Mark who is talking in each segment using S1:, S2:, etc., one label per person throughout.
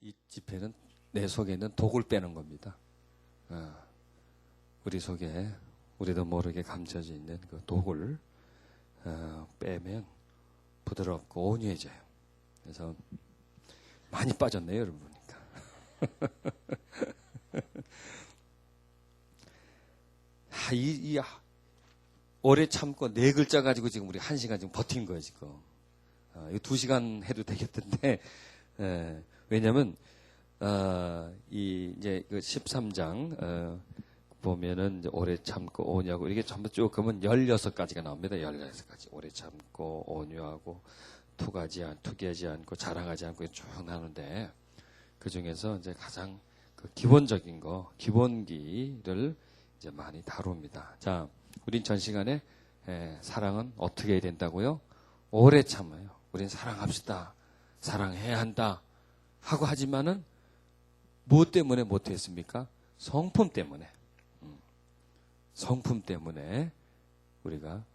S1: 이 집회는 내 속에 있는 독을 빼는 겁니다. 우리 속에 우리도 모르게 감춰져 있는 그 독을 빼면 부드럽고 온유해져요. 그래서 많이 빠졌네요, 여러분 보니까. 오래 참고 네 글자 가지고 지금 우리 1시간 지금 버틴 거예요, 지금. 이거 2시간 해도 되겠던데, 왜냐면, 이제 그 13장, 보면은 이제 오래 참고 온유하고, 이게 전부 쭉 가면 16가지가 나옵니다. 16가지. 오래 참고 온유하고, 투기하지 않고, 자랑하지 않고 쭉 나오는데, 그 중에서 이제 가장 그 기본적인 거, 기본기를 이제 많이 다룹니다. 자, 우린 전 시간에 사랑은 어떻게 해야 된다고요? 오래 참아요. 우린 사랑합시다. 사랑해야 한다. 하고 하지만은 무엇 때문에 못했습니까? 성품 때문에. 성품 때문에 우리가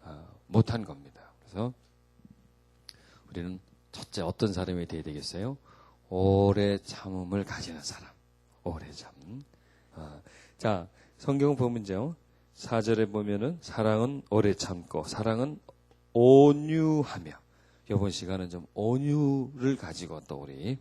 S1: 못한 겁니다. 그래서 우리는 첫째 어떤 사람이 되어야 되겠어요? 오래 참음을 가지는 사람. 오래 참. 자, 성경 보면요. 4절에 보면은 사랑은 오래 참고 사랑은 온유하며, 이번 시간은 좀 온유를 가지고 또 우리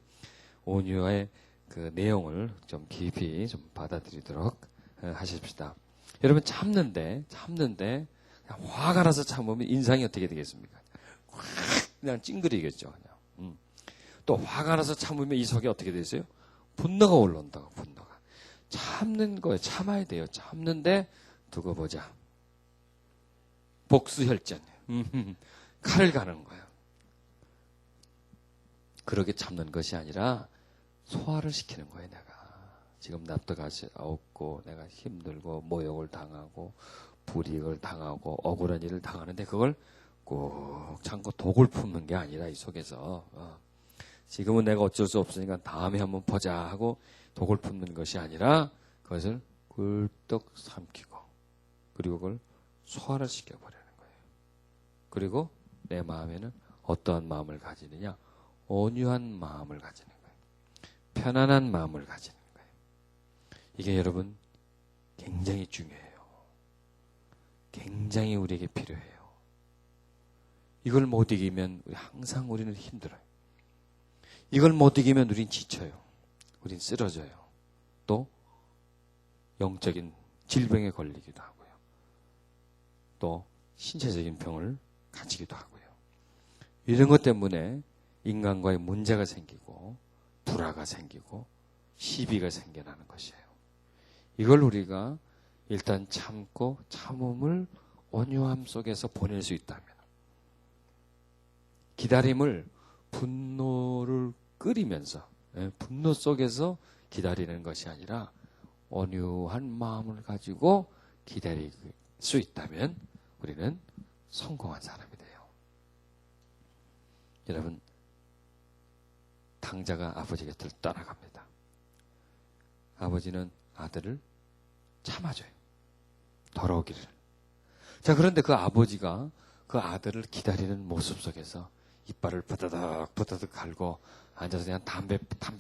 S1: 온유의 그 내용을 좀 깊이 좀 받아들이도록 하십시다. 여러분 참는데 그냥 화가 나서 참으면 인상이 어떻게 되겠습니까? 그냥 찡그리겠죠. 그냥. 또 화가 나서 참으면 이 속에 어떻게 되세요? 분노가 올라온다고. 분노가. 참는 거예요. 참아야 돼요. 참는데 두고 보자. 복수혈전. 칼을 가는 거예요. 그렇게 참는 것이 아니라 소화를 시키는 거예요. 내가 지금 납득하지 없고 내가 힘들고 모욕을 당하고 불이익을 당하고 억울한 일을 당하는데 그걸 꼭 참고 독을 품는 게 아니라 이 속에서 지금은 내가 어쩔 수 없으니까 다음에 한번 보자 하고 독을 품는 것이 아니라 그것을 굴떡 삼키고 그리고 그걸 소화를 시켜버리는 거예요. 그리고 내 마음에는 어떠한 마음을 가지느냐? 온유한 마음을 가지는 거예요. 편안한 마음을 가지는 거예요. 이게 여러분 굉장히 중요해요. 굉장히 우리에게 필요해요. 이걸 못 이기면 항상 우리는 힘들어요. 이걸 못 이기면 우린 지쳐요. 우린 쓰러져요. 또 영적인 질병에 걸리기도 하고요. 또 신체적인 병을 가지기도 하고요. 이런 것 때문에 인간과의 문제가 생기고 불화가 생기고 시비가 생겨나는 것이에요. 이걸 우리가 일단 참고 참음을 온유함 속에서 보낼 수 있다면, 기다림을 분노를 끓이면서 분노 속에서 기다리는 것이 아니라 온유한 마음을 가지고 기다릴 수 있다면 우리는 성공한 사람이 돼요. 여러분, 당자가 아버지 곁을 떠나갑니다. 아버지는 아들을 참아줘요. 돌아오기를. 자, 그런데 그 아버지가 그 아들을 기다리는 모습 속에서 이빨을 부다득 갈고 앉아서 그냥 담배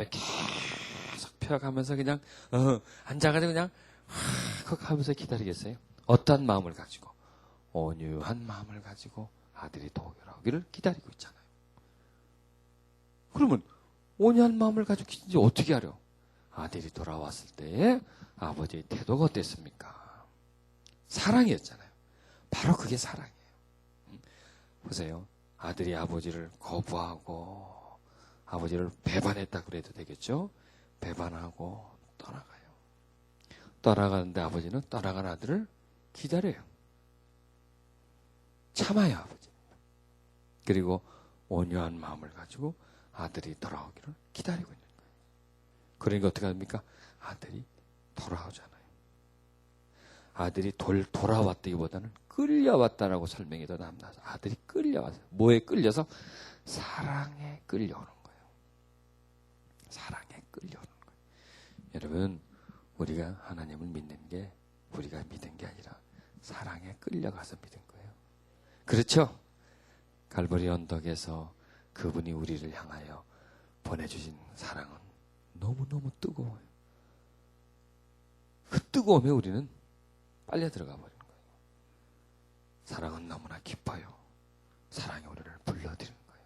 S1: 계속 펴가면서 그냥 앉아가지고 그냥 하면서 기다리겠어요? 어떤 마음을 가지고? 온유한 마음을 가지고 아들이 돌아오기를 기다리고 있잖아요. 그러면 온유한 마음을 가지고 이제 어떻게 하려? 아들이 돌아왔을 때 아버지의 태도가 어땠습니까? 사랑이었잖아요. 바로 그게 사랑이에요. 보세요. 아들이 아버지를 거부하고 아버지를 배반했다 그래도 되겠죠? 배반하고 떠나가요. 떠나가는데 아버지는 떠나간 아들을 기다려요. 참아요, 아버지. 그리고 온유한 마음을 가지고 아들이 돌아오기를 기다리고 있는 거예요. 그러니까 어떻게 합니까? 아들이 돌아오잖아요. 아들이 돌아왔다기보다는 끌려왔다라고 설명이 더 납니다. 아들이 끌려왔어요. 뭐에 끌려서? 사랑에 끌려오는 거예요. 사랑에 끌려오는 거예요. 여러분, 우리가 하나님을 믿는 게 우리가 믿은 게 아니라 사랑에 끌려가서 믿은 거예요. 그렇죠? 갈보리 언덕에서 그분이 우리를 향하여 보내주신 사랑은 너무너무 뜨거워요. 그 뜨거움에 우리는 빨려 들어가 버리는 거예요. 사랑은 너무나 깊어요. 사랑이 우리를 불러들이는 거예요.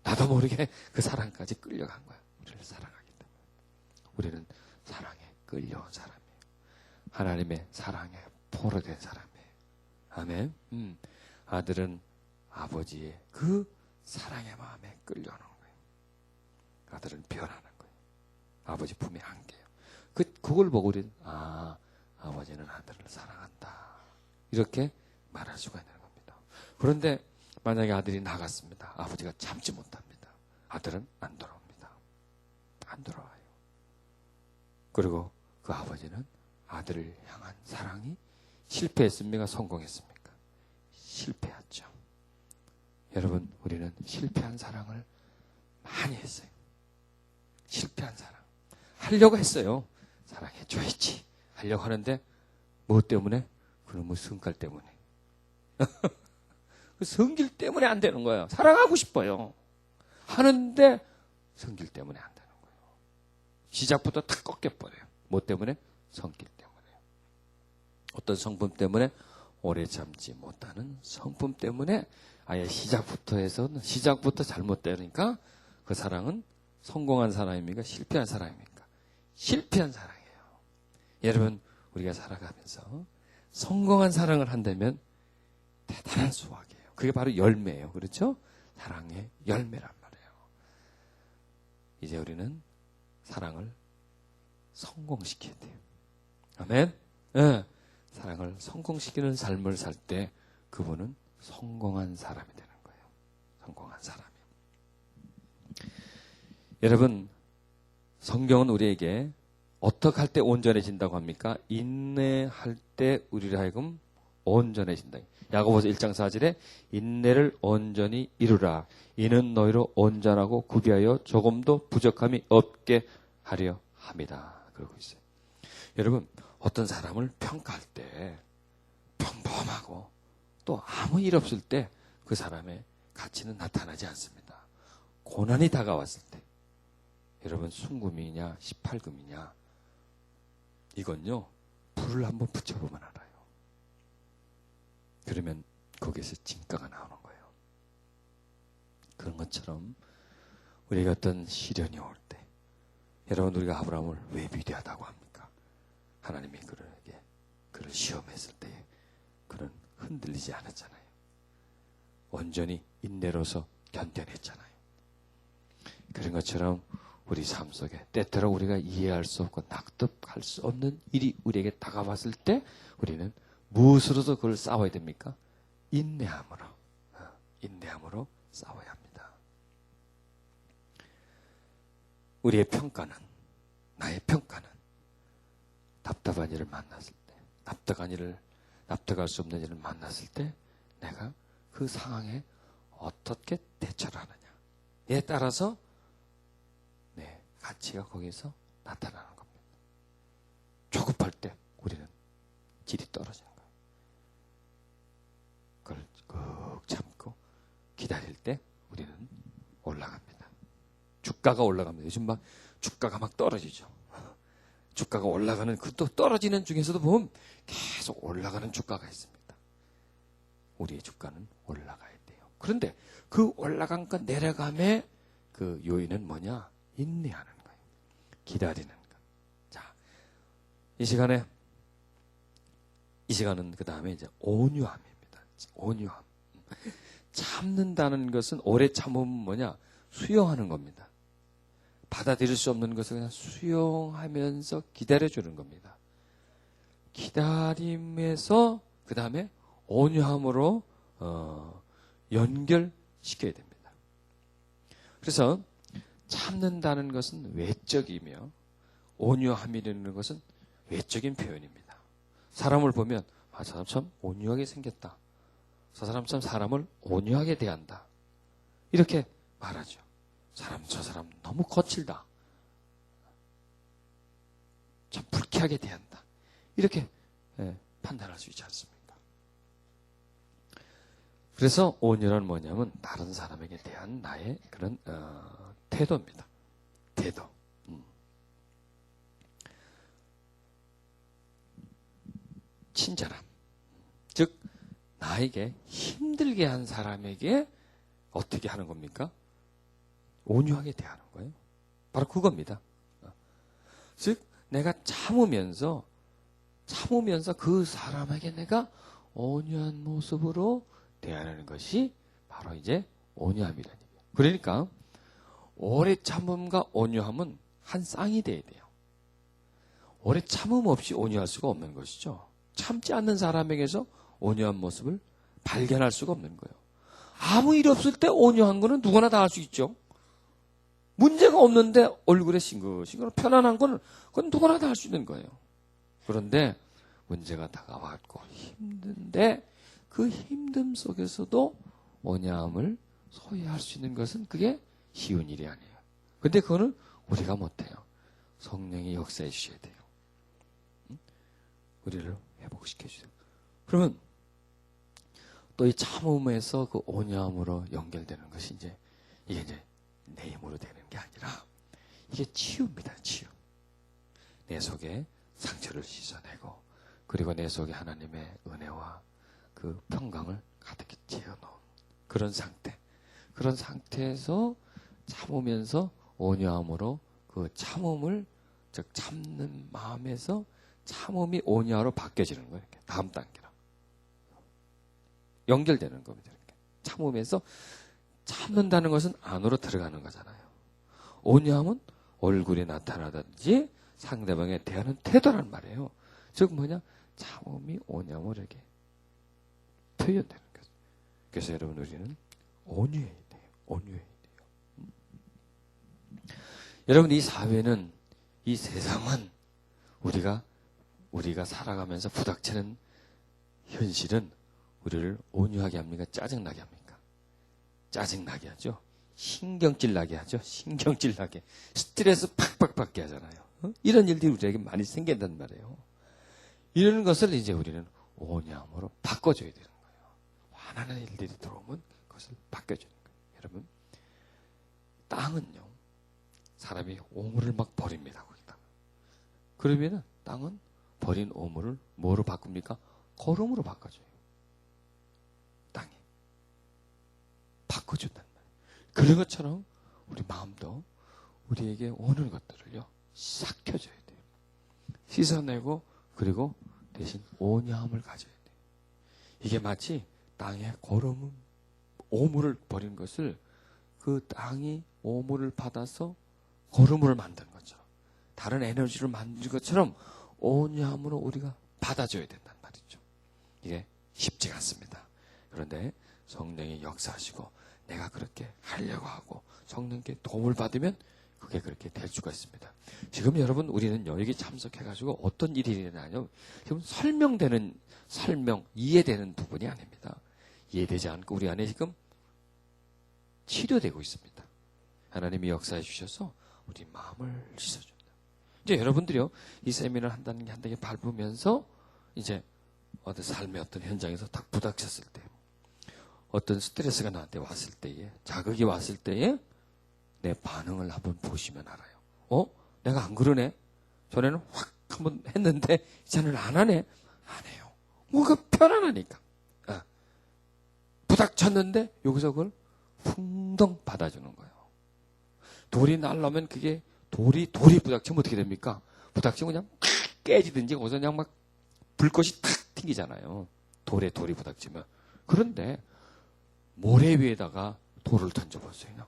S1: 나도 모르게 그 사랑까지 끌려간 거예요. 우리를 사랑하기 때문에. 우리는 사랑에 끌려온 사람이에요. 하나님의 사랑에 포로된 사람이에요. 아멘. 아들은 아버지의 그 사랑의 마음에 끌려오는 거예요. 아들은 변하는 거예요. 아버지 품에 안겨요. 그걸 보고 우리는 아버지는 아들을 사랑한다. 이렇게 말할 수가 있는 겁니다. 그런데 만약에 아들이 나갔습니다. 아버지가 참지 못합니다. 아들은 안 돌아옵니다. 안 돌아와요. 그리고 그 아버지는 아들을 향한 사랑이 실패했습니까? 성공했습니까? 실패했죠. 여러분, 우리는 실패한 사랑을 많이 했어요. 실패한 사랑. 하려고 했어요. 사랑해줘야지. 하려고 하는데, 뭐 때문에? 그놈의 성깔 때문에. 그 성질 때문에 안 되는 거예요. 사랑하고 싶어요. 하는데, 성질 때문에 안 되는 거예요. 시작부터 탁 꺾여버려요. 뭐 때문에? 성질 때문에. 어떤 성품 때문에? 오래 참지 못하는 성품 때문에 아예 시작부터 잘못되니까 그 사랑은 성공한 사람입니까? 실패한 사람입니까? 실패한 사랑이에요. 여러분, 우리가 살아가면서 성공한 사랑을 한다면 대단한 수확이에요. 그게 바로 열매예요. 그렇죠? 사랑의 열매란 말이에요. 이제 우리는 사랑을 성공시켜야 돼요. 아멘? 네. 사랑을 성공시키는 삶을 살 때 그분은 성공한 사람이 되는 거예요. 성공한 사람이요. 여러분, 성경은 우리에게 어떻게 할 때 온전해진다고 합니까? 인내할 때 우리를 하여금 온전해진다. 야고보서 1장 4절에 인내를 온전히 이루라. 이는 너희로 온전하고 구비하여 조금도 부족함이 없게 하려 함이다. 그러고 있어요. 여러분, 어떤 사람을 평가할 때 평범하고 또 아무 일 없을 때 그 사람의 가치는 나타나지 않습니다. 고난이 다가왔을 때 여러분 순금이냐 18금이냐 이건요 불을 한번 붙여보면 알아요. 그러면 거기에서 진가가 나오는 거예요. 그런 것처럼 우리가 어떤 시련이 올 때 여러분 우리가 아브라함을 왜 위대하다고 합니까? 하나님이 그를 시험했을 때 그는 흔들리지 않았잖아요. 온전히 인내로서 견뎌냈잖아요. 그런 것처럼 우리 삶 속에 때때로 우리가 이해할 수 없고 납득할 수 없는 일이 우리에게 다가왔을 때 우리는 무엇으로서 그걸 싸워야 됩니까? 인내함으로 싸워야 합니다. 우리의 평가는 나의 평가는 답답한 일을 만났을 때 납득할 수 없는 일을 만났을 때 내가 그 상황에 어떻게 대처를 하느냐에 따라서 내 가치가 거기서 나타나는 겁니다. 조급할 때 우리는 질이 떨어지는 거예요. 그걸 꾹 참고 기다릴 때 우리는 올라갑니다. 주가가 올라갑니다. 요즘 막 주가가 막 떨어지죠. 주가가 올라가는 그 또 떨어지는 중에서도 보면 계속 올라가는 주가가 있습니다. 우리의 주가는 올라가야 돼요. 그런데 그 올라간 것 내려감의 그 요인은 뭐냐? 인내하는 거예요. 기다리는 것. 자, 이 시간은 그 다음에 이제 온유함입니다. 온유함. 참는다는 것은 오래 참으면 뭐냐? 수용하는 겁니다. 받아들일 수 없는 것을 그냥 수용하면서 기다려주는 겁니다. 기다림에서 그 다음에 온유함으로 연결시켜야 됩니다. 그래서 참는다는 것은 외적이며 온유함이라는 것은 외적인 표현입니다. 사람을 보면 저 사람 참 온유하게 생겼다. 저 사람 참 사람을 온유하게 대한다. 이렇게 말하죠. 저 사람 너무 거칠다. 참 불쾌하게 대한다. 이렇게 판단할 수 있지 않습니까? 그래서 온유란 뭐냐면 다른 사람에게 대한 나의 그런 태도입니다. 태도. 친절함. 즉 나에게 힘들게 한 사람에게 어떻게 하는 겁니까? 온유하게 대하는 거예요. 바로 그겁니다. 즉 내가 참으면서 그 사람에게 내가 온유한 모습으로 대하는 것이 바로 이제 온유함이라는 얘기예요. 그러니까 오래 참음과 온유함은 한 쌍이 돼야 돼요. 오래 참음 없이 온유할 수가 없는 것이죠. 참지 않는 사람에게서 온유한 모습을 발견할 수가 없는 거예요. 아무 일 없을 때 온유한 거는 누구나 다 할 수 있죠. 문제가 없는데 얼굴에 싱글싱글 편안한 거는 그건 누구나 다 할 수 있는 거예요. 그런데 문제가 다가왔고 힘든데 그 힘듦 속에서도 온유함을 소유할 수 있는 것은 그게 쉬운 일이 아니에요. 근데 그거는 우리가 못해요. 성령이 역사해 주셔야 돼요. 우리를 회복시켜 주세요. 그러면 또 이 참음에서 그 온유함으로 연결되는 것이 이게 이제 내 힘으로 되는 게 아니라 이게 치유입니다. 치유. 내 속에 상처를 씻어내고 그리고 내 속에 하나님의 은혜와 그 평강을 가득히 채워놓은 그런 상태. 그런 상태에서 참으면서 온유함으로 그 참음을 즉 참는 마음에서 참음이 온유함으로 바뀌어지는 거예요. 이렇게. 다음 단계로. 연결되는 겁니다. 이렇게. 참으면서 참는다는 것은 안으로 들어가는 거잖아요. 온유함은 얼굴에 나타나든지 상대방에 대하는 태도란 말이에요. 즉 뭐냐? 참음이 온유함으로 이렇게 표현되는 거죠. 그래서 여러분 우리는 온유해야 돼요. 온유해야 돼요. 여러분 이 사회는 이 세상은 우리가 살아가면서 부닥치는 현실은 우리를 온유하게 합니까? 짜증나게 합니까? 짜증나게 하죠. 신경질 나게 하죠. 신경질 나게. 스트레스 팍팍 받게 하잖아요. 이런 일들이 우리에게 많이 생긴단 말이에요. 이런 것을 이제 우리는 온유함으로 바꿔줘야 되는 거예요. 화나는 일들이 들어오면 그것을 바꿔주는 거예요. 여러분, 땅은요, 사람이 오물을 막 버립니다. 거기다. 그러면은 땅은 버린 오물을 뭐로 바꿉니까? 거름으로 바꿔줘요. 땅이. 바꿔준단 말이에요. 그런 것처럼 우리 마음도 우리에게 오는 것들을요, 삭혀줘야 돼요. 씻어내고, 그리고 대신 온유함을 가져야 돼요. 이게 마치 땅에 거름, 오물을 버린 것을 그 땅이 오물을 받아서 거름을 만든 것처럼, 다른 에너지를 만든 것처럼 온유함으로 우리가 받아줘야 된단 말이죠. 이게 쉽지가 않습니다. 그런데 성령이 역사하시고 내가 그렇게 하려고 하고 성령께 도움을 받으면 그게 그렇게 될 수가 있습니다. 지금 여러분 우리는 여기 참석해가지고 어떤 일이 일어나냐면 지금 이해되는 부분이 아닙니다. 이해되지 않고 우리 안에 지금 치료되고 있습니다. 하나님이 역사해 주셔서 우리 마음을 씻어준다. 이제 여러분들이요, 이 세미나를 한 단계 밟으면서 이제 삶의 어떤 현장에서 딱 부닥쳤을 때, 어떤 스트레스가 나한테 왔을 때에, 자극이 왔을 때에 내 반응을 한번 보시면 알아요. 내가 안 그러네? 전에는 확 한번 했는데 이제는 안 하네? 안 해요. 뭐가 편안하니까. 부닥쳤는데 여기서 그걸 풍덩 받아주는 거예요. 돌이 날라오면 그게 돌이 부닥치면 어떻게 됩니까? 부닥치면 그냥 깨지든지 거기서 그냥 막 불꽃이 탁 튕기잖아요. 돌이 부닥치면. 그런데 모래 위에다가 돌을 던져보세요. 그냥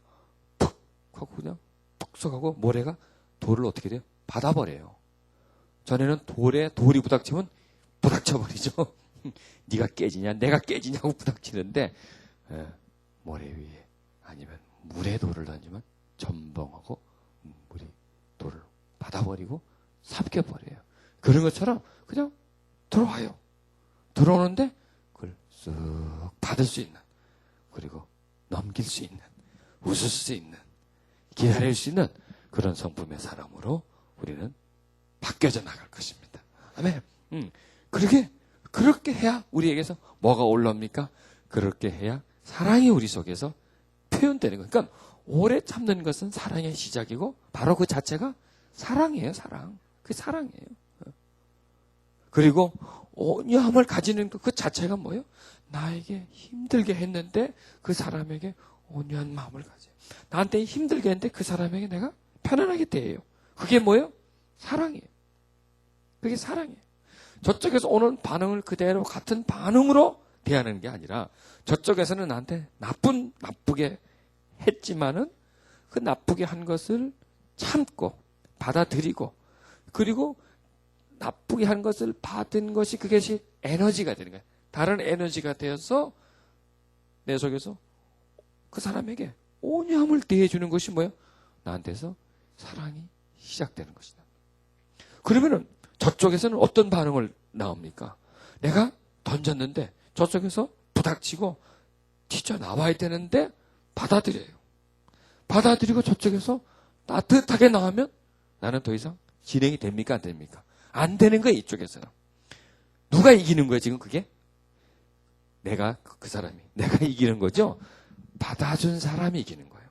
S1: 푹 하고 그냥 푹 하고 모래가 돌을 어떻게 돼요? 받아버려요. 전에는 돌이 부닥치면 부닥쳐버리죠. 네가 깨지냐 내가 깨지냐고 부닥치는데 모래 위에 아니면 물에 돌을 던지면 전봉하고 물이 돌을 받아버리고 삼켜버려요. 그런 것처럼 그냥 들어와요. 들어오는데 그걸 쓱 받을 수 있는, 그리고 넘길 수 있는, 웃을 수 있는, 기다릴 수 있는 그런 성품의 사람으로 우리는 바뀌어져 나갈 것입니다. 아멘. 그렇게 해야 우리에게서 뭐가 올라옵니까? 그렇게 해야 사랑이 우리 속에서 표현되는 거예요. 그러니까 오래 참는 것은 사랑의 시작이고 바로 그 자체가 사랑이에요. 사랑. 그게 사랑이에요. 그리고 온유함을 가지는 그 자체가 뭐예요? 나에게 힘들게 했는데 그 사람에게 온유한 마음을 가져요. 나한테 힘들게 했는데 그 사람에게 내가 편안하게 대해요. 그게 뭐예요? 사랑이에요. 그게 사랑이에요. 저쪽에서 오는 반응을 그대로 같은 반응으로 대하는 게 아니라 저쪽에서는 나한테 나쁘게 했지만은 그 나쁘게 한 것을 참고 받아들이고 그리고 나쁘게 한 것을 받은 것이 그것이 에너지가 되는 거예요. 다른 에너지가 되어서 내 속에서 그 사람에게 온유함을 대해주는 것이 뭐예요? 나한테서 사랑이 시작되는 것이다. 그러면은 저쪽에서는 어떤 반응을 나옵니까? 내가 던졌는데 저쪽에서 부닥치고 튀쳐나와야 되는데 받아들여요. 받아들이고 저쪽에서 따뜻하게 나오면 나는 더 이상 진행이 됩니까? 안 됩니까? 안 되는 거예요, 이쪽에서는. 누가 이기는 거예요, 지금 그게? 그 사람이. 내가 이기는 거죠? 받아준 사람이 이기는 거예요.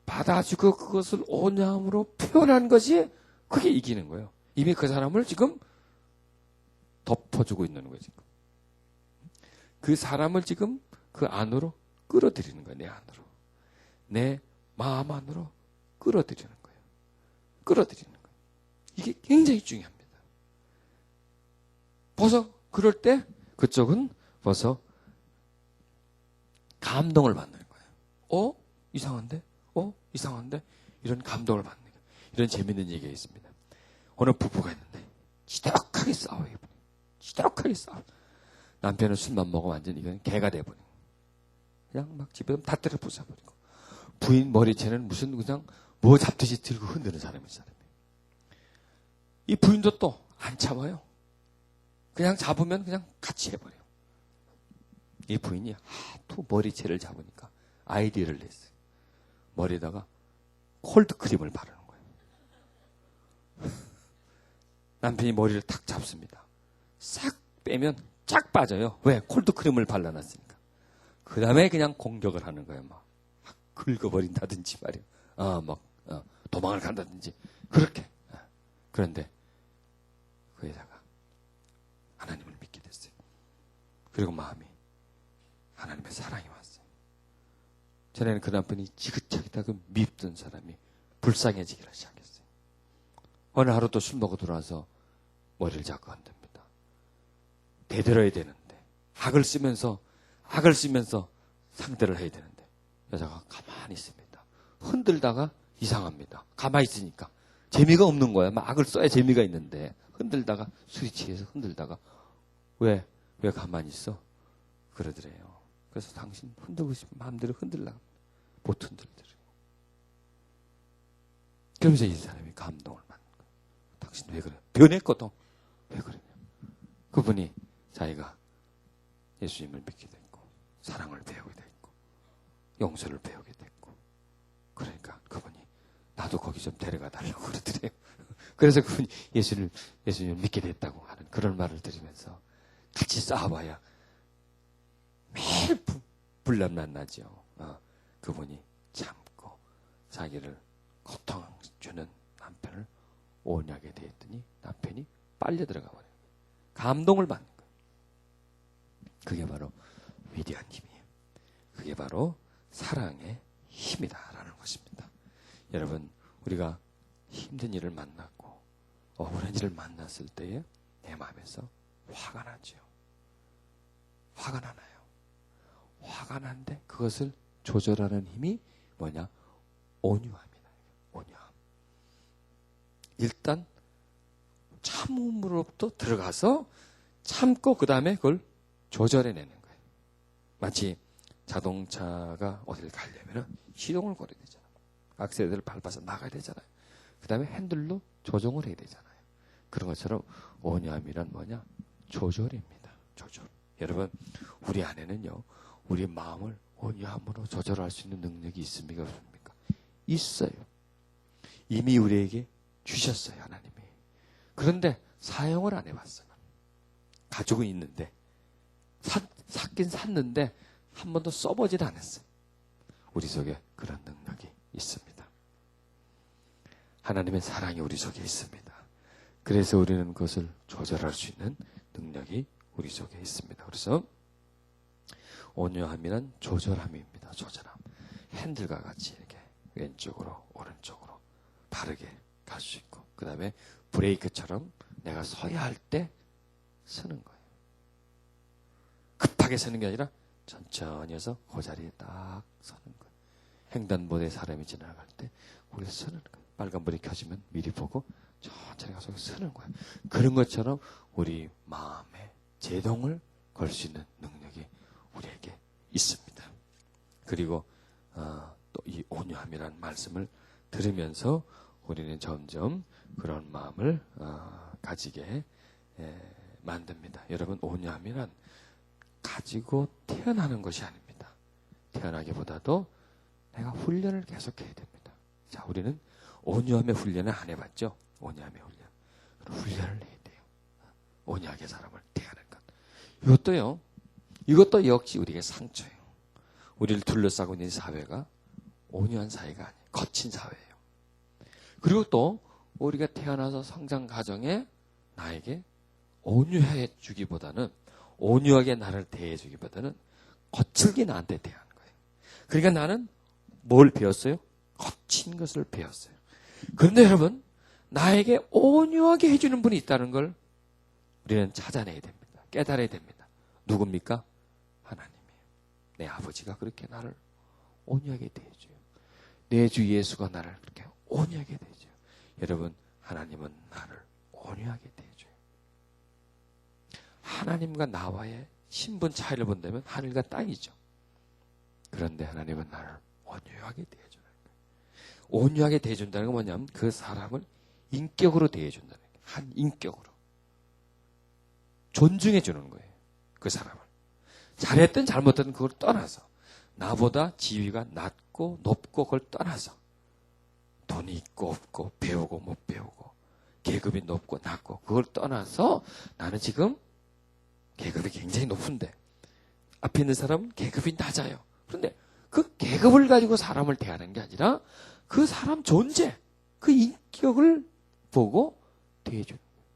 S1: 받아주고 그것을 온유함으로 표현한 것이 그게 이기는 거예요. 이미 그 사람을 지금 덮어주고 있는 거예요, 지금. 그 사람을 지금 그 안으로 끌어들이는 거예요, 내 안으로. 내 마음 안으로 끌어들이는 거예요. 끌어들이는 거예요. 이게 굉장히 중요합니다. 벌써 그럴 때 그쪽은 벌써 감동을 받는 거예요. 이상한데? 이상한데? 이런 감동을 받는 거예요. 이런 재밌는 얘기가 있습니다. 어느 부부가 있는데 지독하게 싸워요. 지독하게 싸워요. 남편은 술만 먹으면 완전히 이건 개가 돼버리고 그냥 막 집에 다 때려 부숴버리고 부인 머리채는 무슨 그냥 뭐 잡듯이 들고 흔드는 사람이에요. 이 부인도 또 안 참아요. 그냥 잡으면 그냥 같이 해버려요. 이 부인이 하도 머리채를 잡으니까 아이디어를 냈어요. 머리에다가 콜드크림을 바르는 거예요. 남편이 머리를 탁 잡습니다. 싹 빼면 쫙 빠져요. 왜? 콜드크림을 발라놨으니까. 그 다음에 그냥 공격을 하는 거예요. 막 긁어버린다든지 말이에요. 도망을 간다든지 그렇게. 그런데 그 여자가 하나님을 믿게 됐어요. 그리고 마음이 하나님의 사랑이 왔어요. 전에는 그 남편이 지긋하게 밉던 사람이 불쌍해지기를 시작했어요. 어느 하루 또 술 먹고 들어와서 머리를 잡고 흔듭니다. 대들어야 되는데 악을 쓰면서 상대를 해야 되는데 여자가 가만히 있습니다. 흔들다가 이상합니다. 가만히 있으니까 재미가 없는 거야. 막 악을 써야 재미가 있는데 흔들다가 술이 취해서 흔들다가 왜 가만히 있어? 그러더래요. 그래서 당신 흔들고 싶으면 마음대로 흔들라. 못 흔들더래요. 그러면서 이 사람이 감동을 받는 거예요. 당신 왜 그래? 변했거든. 왜 그러냐? 그분이 자기가 예수님을 믿게 됐고 사랑을 배우게 됐고 용서를 배우게 됐고 그러니까 그분이 나도 거기 좀 데려가 달라고 그러더래요. 그래서 그분이 예수님을 믿게 됐다고 하는 그런 말을 들으면서 같이 싸워봐야 매일 불남난 나죠. 그분이 참고 자기를 고통 주는 남편을 온유하게 대했더니 남편이 빨려 들어가 버려요. 감동을 받는 거예요. 그게 바로 위대한 힘이에요. 그게 바로 사랑의 힘이다라는 것입니다. 여러분, 우리가 힘든 일을 만났고 억울한 일을 만났을 때에 내 마음에서 화가 나죠. 화가 나나요? 화가 나는데 그것을 조절하는 힘이 뭐냐? 온유함이다. 온유함. 일단 참음으로부터 들어가서 참고 그 다음에 그걸 조절해내는 거예요. 마치 자동차가 어디를 가려면 시동을 걸어야 되잖아요. 악셀을 밟아서 나가야 되잖아요. 그 다음에 핸들로 조정을 해야 되잖아요. 그런 것처럼 온유함이란 뭐냐? 조절입니다. 조절. 여러분, 우리 안에는요, 우리 마음을 온유함으로 조절할 수 있는 능력이 있습니까? 없습니까? 있어요. 이미 우리에게 주셨어요, 하나님이. 그런데 사용을 안 해봤어요. 가지고 있는데, 샀긴 샀는데, 한 번도 써보질 않았어요. 우리 속에 그런 능력이 있습니다. 하나님의 사랑이 우리 속에 있습니다. 그래서 우리는 그것을 조절할 수 있는 능력이 우리 속에 있습니다. 그래서 온유함이란 조절함입니다. 조절함. 핸들과 같이 이렇게 왼쪽으로 오른쪽으로 바르게 갈 수 있고, 그 다음에 브레이크처럼 내가 서야 할 때 서는 거예요. 급하게 서는 게 아니라 천천히 해서 그 자리에 딱 서는 거예요. 횡단보도에 사람이 지나갈 때 우리가 서는 거예요. 빨간불이 켜지면 미리 보고 천천히 가서 서는 거예요. 그런 것처럼 우리 마음에 제동을 걸 수 있는 능력이 우리에게 있습니다. 그리고 또 이 온유함이라는 말씀을 들으면서 우리는 점점 그런 마음을 가지게 만듭니다. 여러분, 온유함이란 가지고 태어나는 것이 아닙니다. 태어나기보다도 내가 훈련을 계속해야 됩니다. 자, 우리는 온유함의 훈련을 안 해봤죠? 온유함의 훈련. 그럼 훈련을 해야 돼요. 온유하게 사람을 대하는 것. 이것도 역시 우리에게 상처예요. 우리를 둘러싸고 있는 사회가 온유한 사회가 아니에요. 거친 사회예요. 그리고 또 우리가 태어나서 성장 과정에 나에게 온유해 주기보다는, 온유하게 나를 대해 주기보다는 거칠게 나한테 대하는 거예요. 그러니까 나는 뭘 배웠어요? 거친 것을 배웠어요. 그런데 여러분, 나에게 온유하게 해주는 분이 있다는 걸 우리는 찾아내야 됩니다. 깨달아야 됩니다. 누굽니까? 하나님이에요. 내 아버지가 그렇게 나를 온유하게 대해줘요. 내 주 예수가 나를 그렇게 온유하게 대해줘요. 여러분, 하나님은 나를 온유하게 대해줘요. 하나님과 나와의 신분 차이를 본다면 하늘과 땅이죠. 그런데 하나님은 나를 온유하게 대해주는 거예요. 온유하게 대해준다는 건 뭐냐면 그 사람을 인격으로 대해준다는 거예요. 한 인격으로. 존중해 주는 거예요. 그 사람을. 잘했든 잘못했든 그걸 떠나서, 나보다 지위가 낮고 높고 그걸 떠나서, 돈이 있고 없고 배우고 못 배우고 계급이 높고 낮고 그걸 떠나서 나는 지금 계급이 굉장히 높은데 앞에 있는 사람은 계급이 낮아요. 그런데 그 계급을 가지고 사람을 대하는 게 아니라 그 사람 존재, 그 인격을 보고 대해주는 거예요.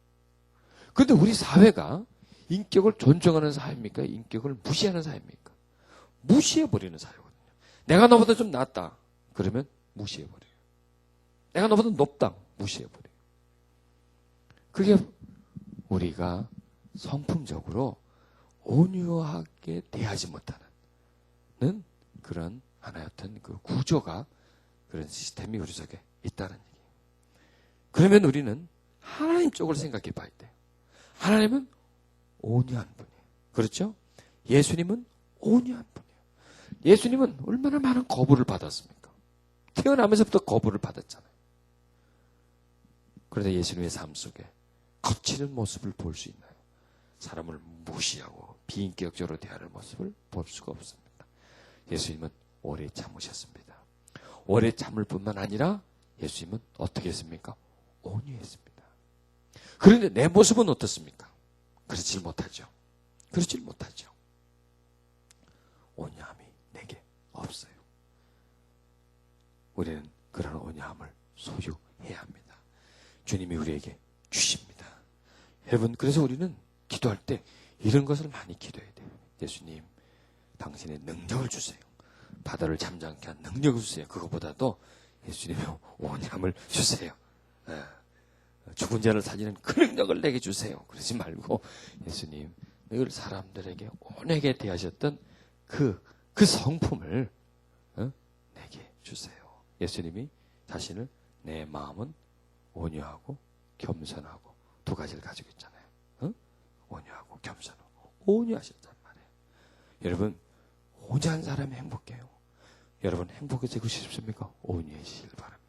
S1: 그런데 우리 사회가 인격을 존중하는 사회입니까? 인격을 무시하는 사회입니까? 무시해버리는 사회거든요. 내가 너보다 좀 낫다. 그러면 무시해버려요. 내가 너보다 높다. 무시해버려요. 그게 우리가 성품적으로 온유하게 대하지 못하는 그런 하나의 어떤 그 구조가, 그런 시스템이 우리 속에 있다는 얘기예요. 그러면 우리는 하나님 쪽으로 생각해 봐야 돼요. 하나님은 온유한 분이에요. 그렇죠? 예수님은 온유한 분이에요. 예수님은 얼마나 많은 거부를 받았습니까? 태어나면서부터 거부를 받았잖아요. 그런데 예수님의 삶 속에 거치는 모습을 볼 수 있나요? 사람을 무시하고 비인격적으로 대하는 모습을 볼 수가 없습니다. 예수님은 오래 참으셨습니다. 오래 참을 뿐만 아니라 예수님은 어떻게 했습니까? 온유했습니다. 그런데 내 모습은 어떻습니까? 그렇지 못하죠. 그렇지 못하죠. 온유함이 내게 없어요. 우리는 그런 온유함을 소유해야 합니다. 주님이 우리에게 주십니다. 여러분, 그래서 우리는 기도할 때 이런 것을 많이 기도해야 돼요. 예수님, 당신의 능력을 주세요. 바다를 잠잠케 한 능력을 주세요. 그것보다도 예수님의 온유함을 주세요. 죽은 자를 살리는 그 능력을 내게 주세요. 그러지 말고 예수님, 늘 사람들에게 온유하게 대하셨던 그 성품을 내게 주세요. 예수님이 자신을 내 마음은 온유하고 겸손하고 두 가지를 가지고 있잖아요. 온유하고 겸손하고 온유하셨단 말이에요. 여러분, 온유한 사람이 행복해요. 여러분, 행복해지고 싶습니까? 온유해지길 바랍니다.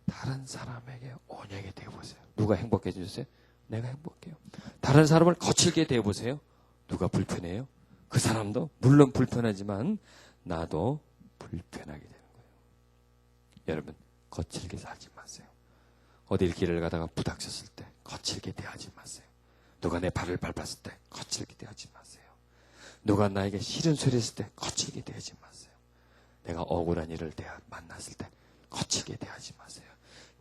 S1: 다른 사람에게 온유하게 대해보세요. 누가 행복해 주세요? 내가 행복해요. 다른 사람을 거칠게 대해보세요. 누가 불편해요? 그 사람도 물론 불편하지만 나도 불편하게 되는 거예요. 여러분, 거칠게 살지 마세요. 어딜 길을 가다가 부닥쳤을 때 거칠게 대하지 마세요. 누가 내 발을 밟았을 때 거칠게 대하지 마세요. 누가 나에게 싫은 소리 했을 때 거칠게 대하지 마세요. 내가 억울한 일을 만났을 때 거칠게 대하지 마세요.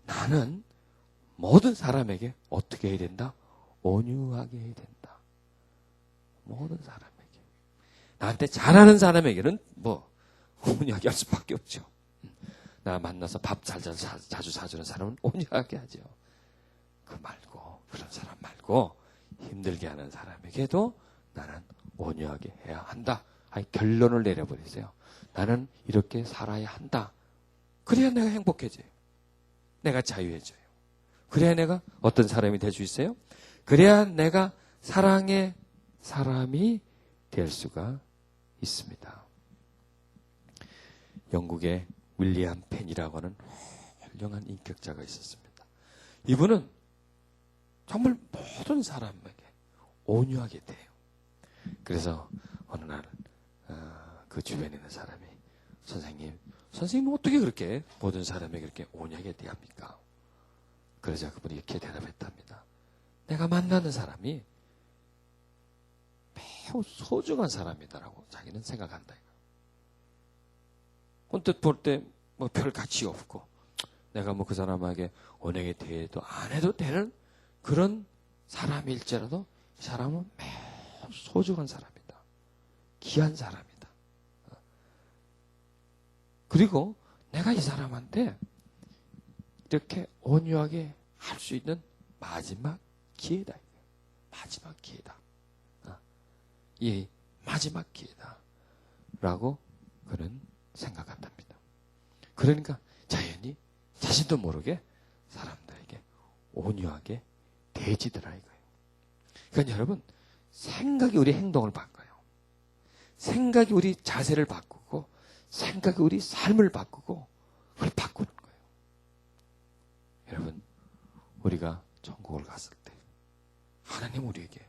S1: 나는 모든 사람에게 어떻게 해야 된다? 온유하게 해야 된다. 모든 사람에게. 나한테 잘하는 사람에게는 온유하게 할 수밖에 없죠. 나 만나서 밥 자주 사주는 사람은 온유하게 하죠. 그런 사람 말고 힘들게 하는 사람에게도 나는 온유하게 해야 한다. 아니, 결론을 내려버리세요. 나는 이렇게 살아야 한다. 그래야 내가 행복해져요. 내가 자유해져요. 그래야 내가 어떤 사람이 될 수 있어요? 그래야 내가 사랑의 사람이 될 수가 있습니다. 영국의 윌리엄 펜이라고 하는 훌륭한 인격자가 있었습니다. 이분은 정말 모든 사람에게 온유하게 돼요. 그래서 어느 날 그 주변에 있는 사람이 선생님은 어떻게 그렇게 모든 사람에게 그렇게 온유하게 대합니까? 그러자 그분이 이렇게 대답했답니다. 내가 만나는 사람이 매우 소중한 사람이다라고 자기는 생각한다. 언뜻 볼 때 별 가치 없고 내가 그 사람에게 온유하게 대해도 안 해도 되는 그런 사람일지라도 이 사람은 매우 소중한 사람이다. 귀한 사람이다. 그리고 내가 이 사람한테 이렇게 온유하게 할 수 있는 마지막 기회다. 마지막 기회다. 이 마지막 기회다. 라고 그는 생각한답니다. 그러니까 자연히 자신도 모르게 사람들에게 온유하게 대해지더라 이거예요. 그러니까 여러분, 생각이 우리 행동을 바꿔요. 생각이 우리 자세를 바꾸고 생각이 우리 삶을 바꾸고 그걸 바꾸는 거예요. 여러분, 우리가 천국을 갔을 때 하나님 우리에게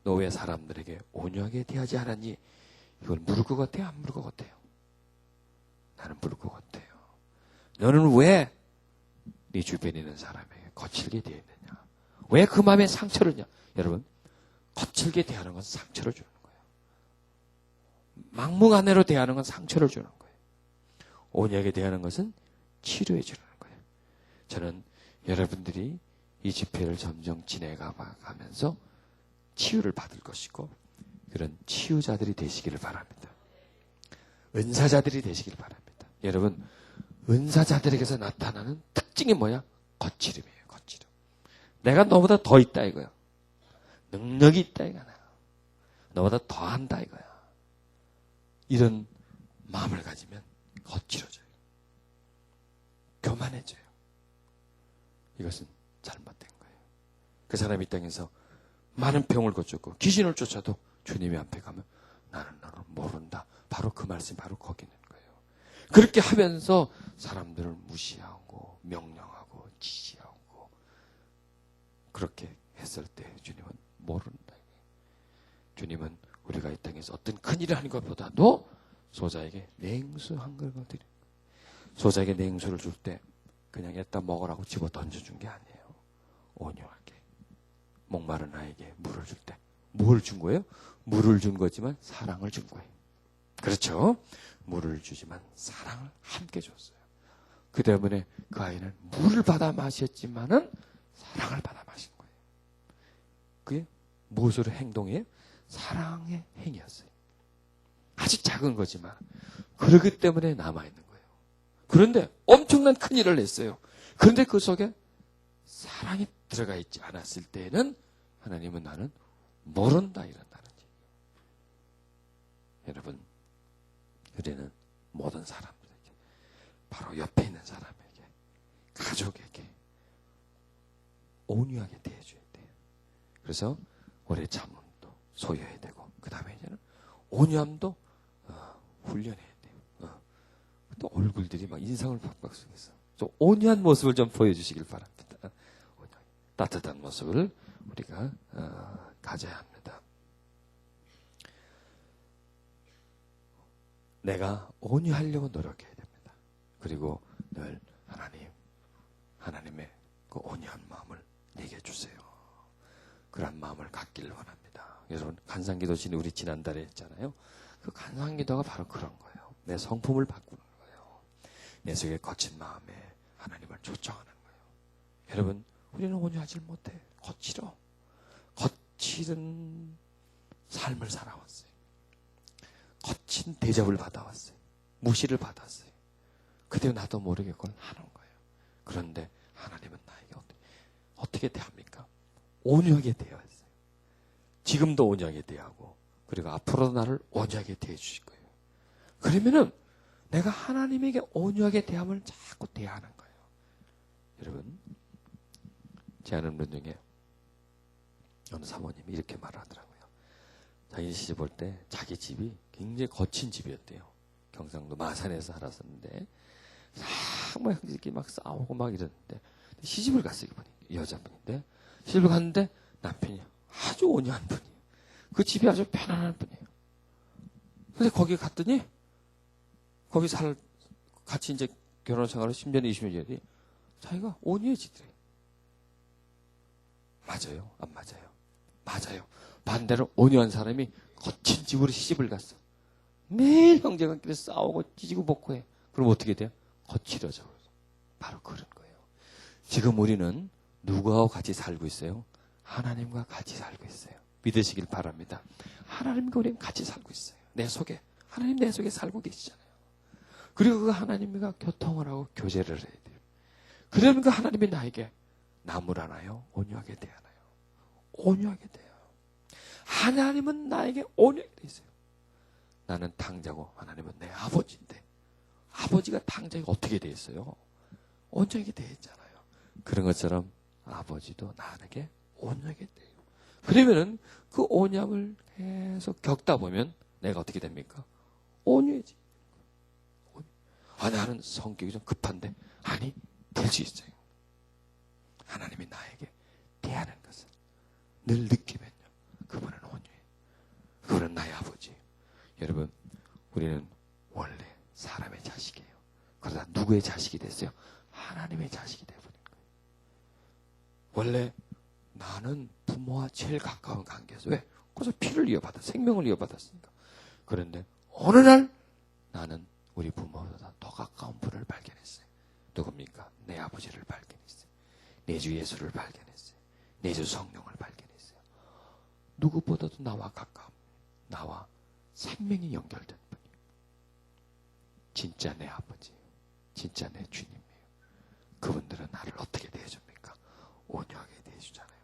S1: 너 왜 사람들에게 온유하게 대하지 않았니? 이걸 물을 것 같아요? 안 물을 것 같아요? 나는 물을 것 같아요. 너는 왜 네 주변에 있는 사람에게 거칠게 대했느냐? 왜 그 마음에 상처를 냐? 여러분, 거칠게 대하는 건 상처를 주는 거예요. 막무가내로 대하는 건 상처를 주는 거예요. 온유하게 대하는 것은 치료해 주는 거예요. 저는 여러분들이 이 집회를 점점 지내가면서 치유를 받을 것이고 그런 치유자들이 되시기를 바랍니다. 은사자들이 되시기를 바랍니다. 여러분, 은사자들에게서 나타나는 특징이 뭐야? 거칠음이에요. 거칠음. 내가 너보다 더 있다 이거야. 능력이 있다 이거야. 너보다 더 한다 이거야. 이런 마음을 가지면 거칠어져요. 교만해져요. 이것은 잘못된 거예요. 그 사람이 이 땅에서 많은 병을 거쳤고 귀신을 쫓아도 주님의 앞에 가면 나는 너를 모른다. 바로 그 말씀이 바로 거기 있는 거예요. 그렇게 하면서 사람들을 무시하고 명령하고 지시하고 그렇게 했을 때 주님은 모른다. 주님은 우리가 이 땅에서 어떤 큰일을 하는 것보다도 소자에게 냉수 한 그릇을 드립니다. 소자에게 냉수를 줄 때 그냥 에따 먹으라고 집어 던져준 게 아니에요. 온유하게. 목마른 아이에게 물을 줄 때 뭘 준 거예요? 물을 준 거지만 사랑을 준 거예요. 그렇죠? 물을 주지만 사랑을 함께 줬어요. 그 때문에 그 아이는 물을 받아 마셨지만은 사랑을 받아 마신 거예요. 그게 무엇으로 행동이에요? 사랑의 행위였어요. 아주 작은 거지만 그렇기 때문에 남아있는 거예요. 그런데 엄청난 큰일을 했어요. 그런데 그 속에 사랑이 들어가 있지 않았을 때는 하나님은 나는 모른다 이런다는 얘기예요. 여러분, 우리는 모든 사람들에게 바로 옆에 있는 사람에게 가족에게 온유하게 대해줘야 돼요. 그래서 오래 참음도 소유해야 되고 그 다음에 이제는 온유함도 훈련해야 돼요. 또 얼굴들이 막 인상을 박박 쓰면서 좀 온유한 모습을 좀 보여주시길 바랍니다. 따뜻한 모습을 우리가 가져야 합니다. 내가 온유하려고 노력해야 됩니다. 그리고 늘 하나님의 그 온유한 마음을 내게 주세요. 그런 마음을 갖기를 원합니다. 여러분, 간상기도 우리 지난달에 했잖아요. 그 간상기도가 바로 그런 거예요. 내 성품을 바꾸는 거예요. 내 속에 거친 마음에 하나님을 초청하는 거예요. 여러분, 우리는 온유하지 못해. 거칠은 삶을 살아왔어요. 거친 대접을 받아왔어요. 무시를 받았어요. 그때 나도 모르게 그걸 하는 거예요. 그런데 하나님은 나에게 어떻게 대합니까? 온유하게 대했어요. 지금도 온유하게 대하고, 그리고 앞으로도 나를 온유하게 대해 주실 거예요. 그러면은 내가 하나님에게 온유하게 대함을 자꾸 대하는 거예요. 여러분, 제 아는 분 중에 어느 사모님이 이렇게 말을 하더라고요. 자기 시집 올 때 자기 집이 굉장히 거친 집이었대요. 경상도 마산에서 살았었는데 정말 형제끼리 막 싸우고 막 이랬는데 시집을 갔어요. 이분이 여자분인데 시집을 갔는데 남편이 아주 온유한 분이에요. 그 집이 아주 편안한 분이에요. 근데 거기 갔더니 거기 같이 이제 결혼 생활을 10년, 20년 전에 자기가 온유해지더래요. 맞아요? 안 맞아요? 맞아요. 반대로 온유한 사람이 거친 집으로 시집을 갔어. 매일 형제간끼리 싸우고 찢고 볶고 해. 그럼 어떻게 돼요? 거칠어져. 바로 그런 거예요. 지금 우리는 누구하고 같이 살고 있어요? 하나님과 같이 살고 있어요. 믿으시길 바랍니다. 하나님과 우리는 같이 살고 있어요. 내 속에. 하나님 내 속에 살고 계시잖아요. 그리고 그 하나님과 교통을 하고 교제를 해야 돼요. 그러니까 하나님이 나에게 나무라나요? 온유하게 대하나요? 온유하게 대해요. 하나님은 나에게 온유하게 돼 있어요. 나는 탕자고 하나님은 내 아버지인데 아버지가 탕자가 어떻게 돼 있어요? 온유하게 돼 있잖아요. 그런 것처럼 아버지도 나에게 온유하게 돼요. 그러면은 그 온유함을 계속 겪다 보면 내가 어떻게 됩니까? 온유해지. 나는 성격이 좀 급한데 아니 될 수 있어요. 하나님이 나에게 대하는 것을 늘 느끼면요. 그분은 온유해요. 그분은 나의 아버지. 여러분, 우리는 원래 사람의 자식이에요. 그러다 누구의 자식이 됐어요? 하나님의 자식이 되어버린 거예요. 원래 나는 부모와 제일 가까운 관계에서 왜? 그래서 피를 이어받아 생명을 이어받았으니까. 그런데 어느 날 나는 우리 부모보다 더 가까운 분을 발견했어요. 누굽니까? 내 아버지를 발견했어요. 내 주 예수를 발견했어요. 내 주 성령을 발견했어요. 누구보다도 나와 가까운, 나와 생명이 연결된 분이 진짜 내 아버지예요. 진짜 내 주님이에요. 그분들은 나를 어떻게 대해줍니까? 온유하게 대해주잖아요.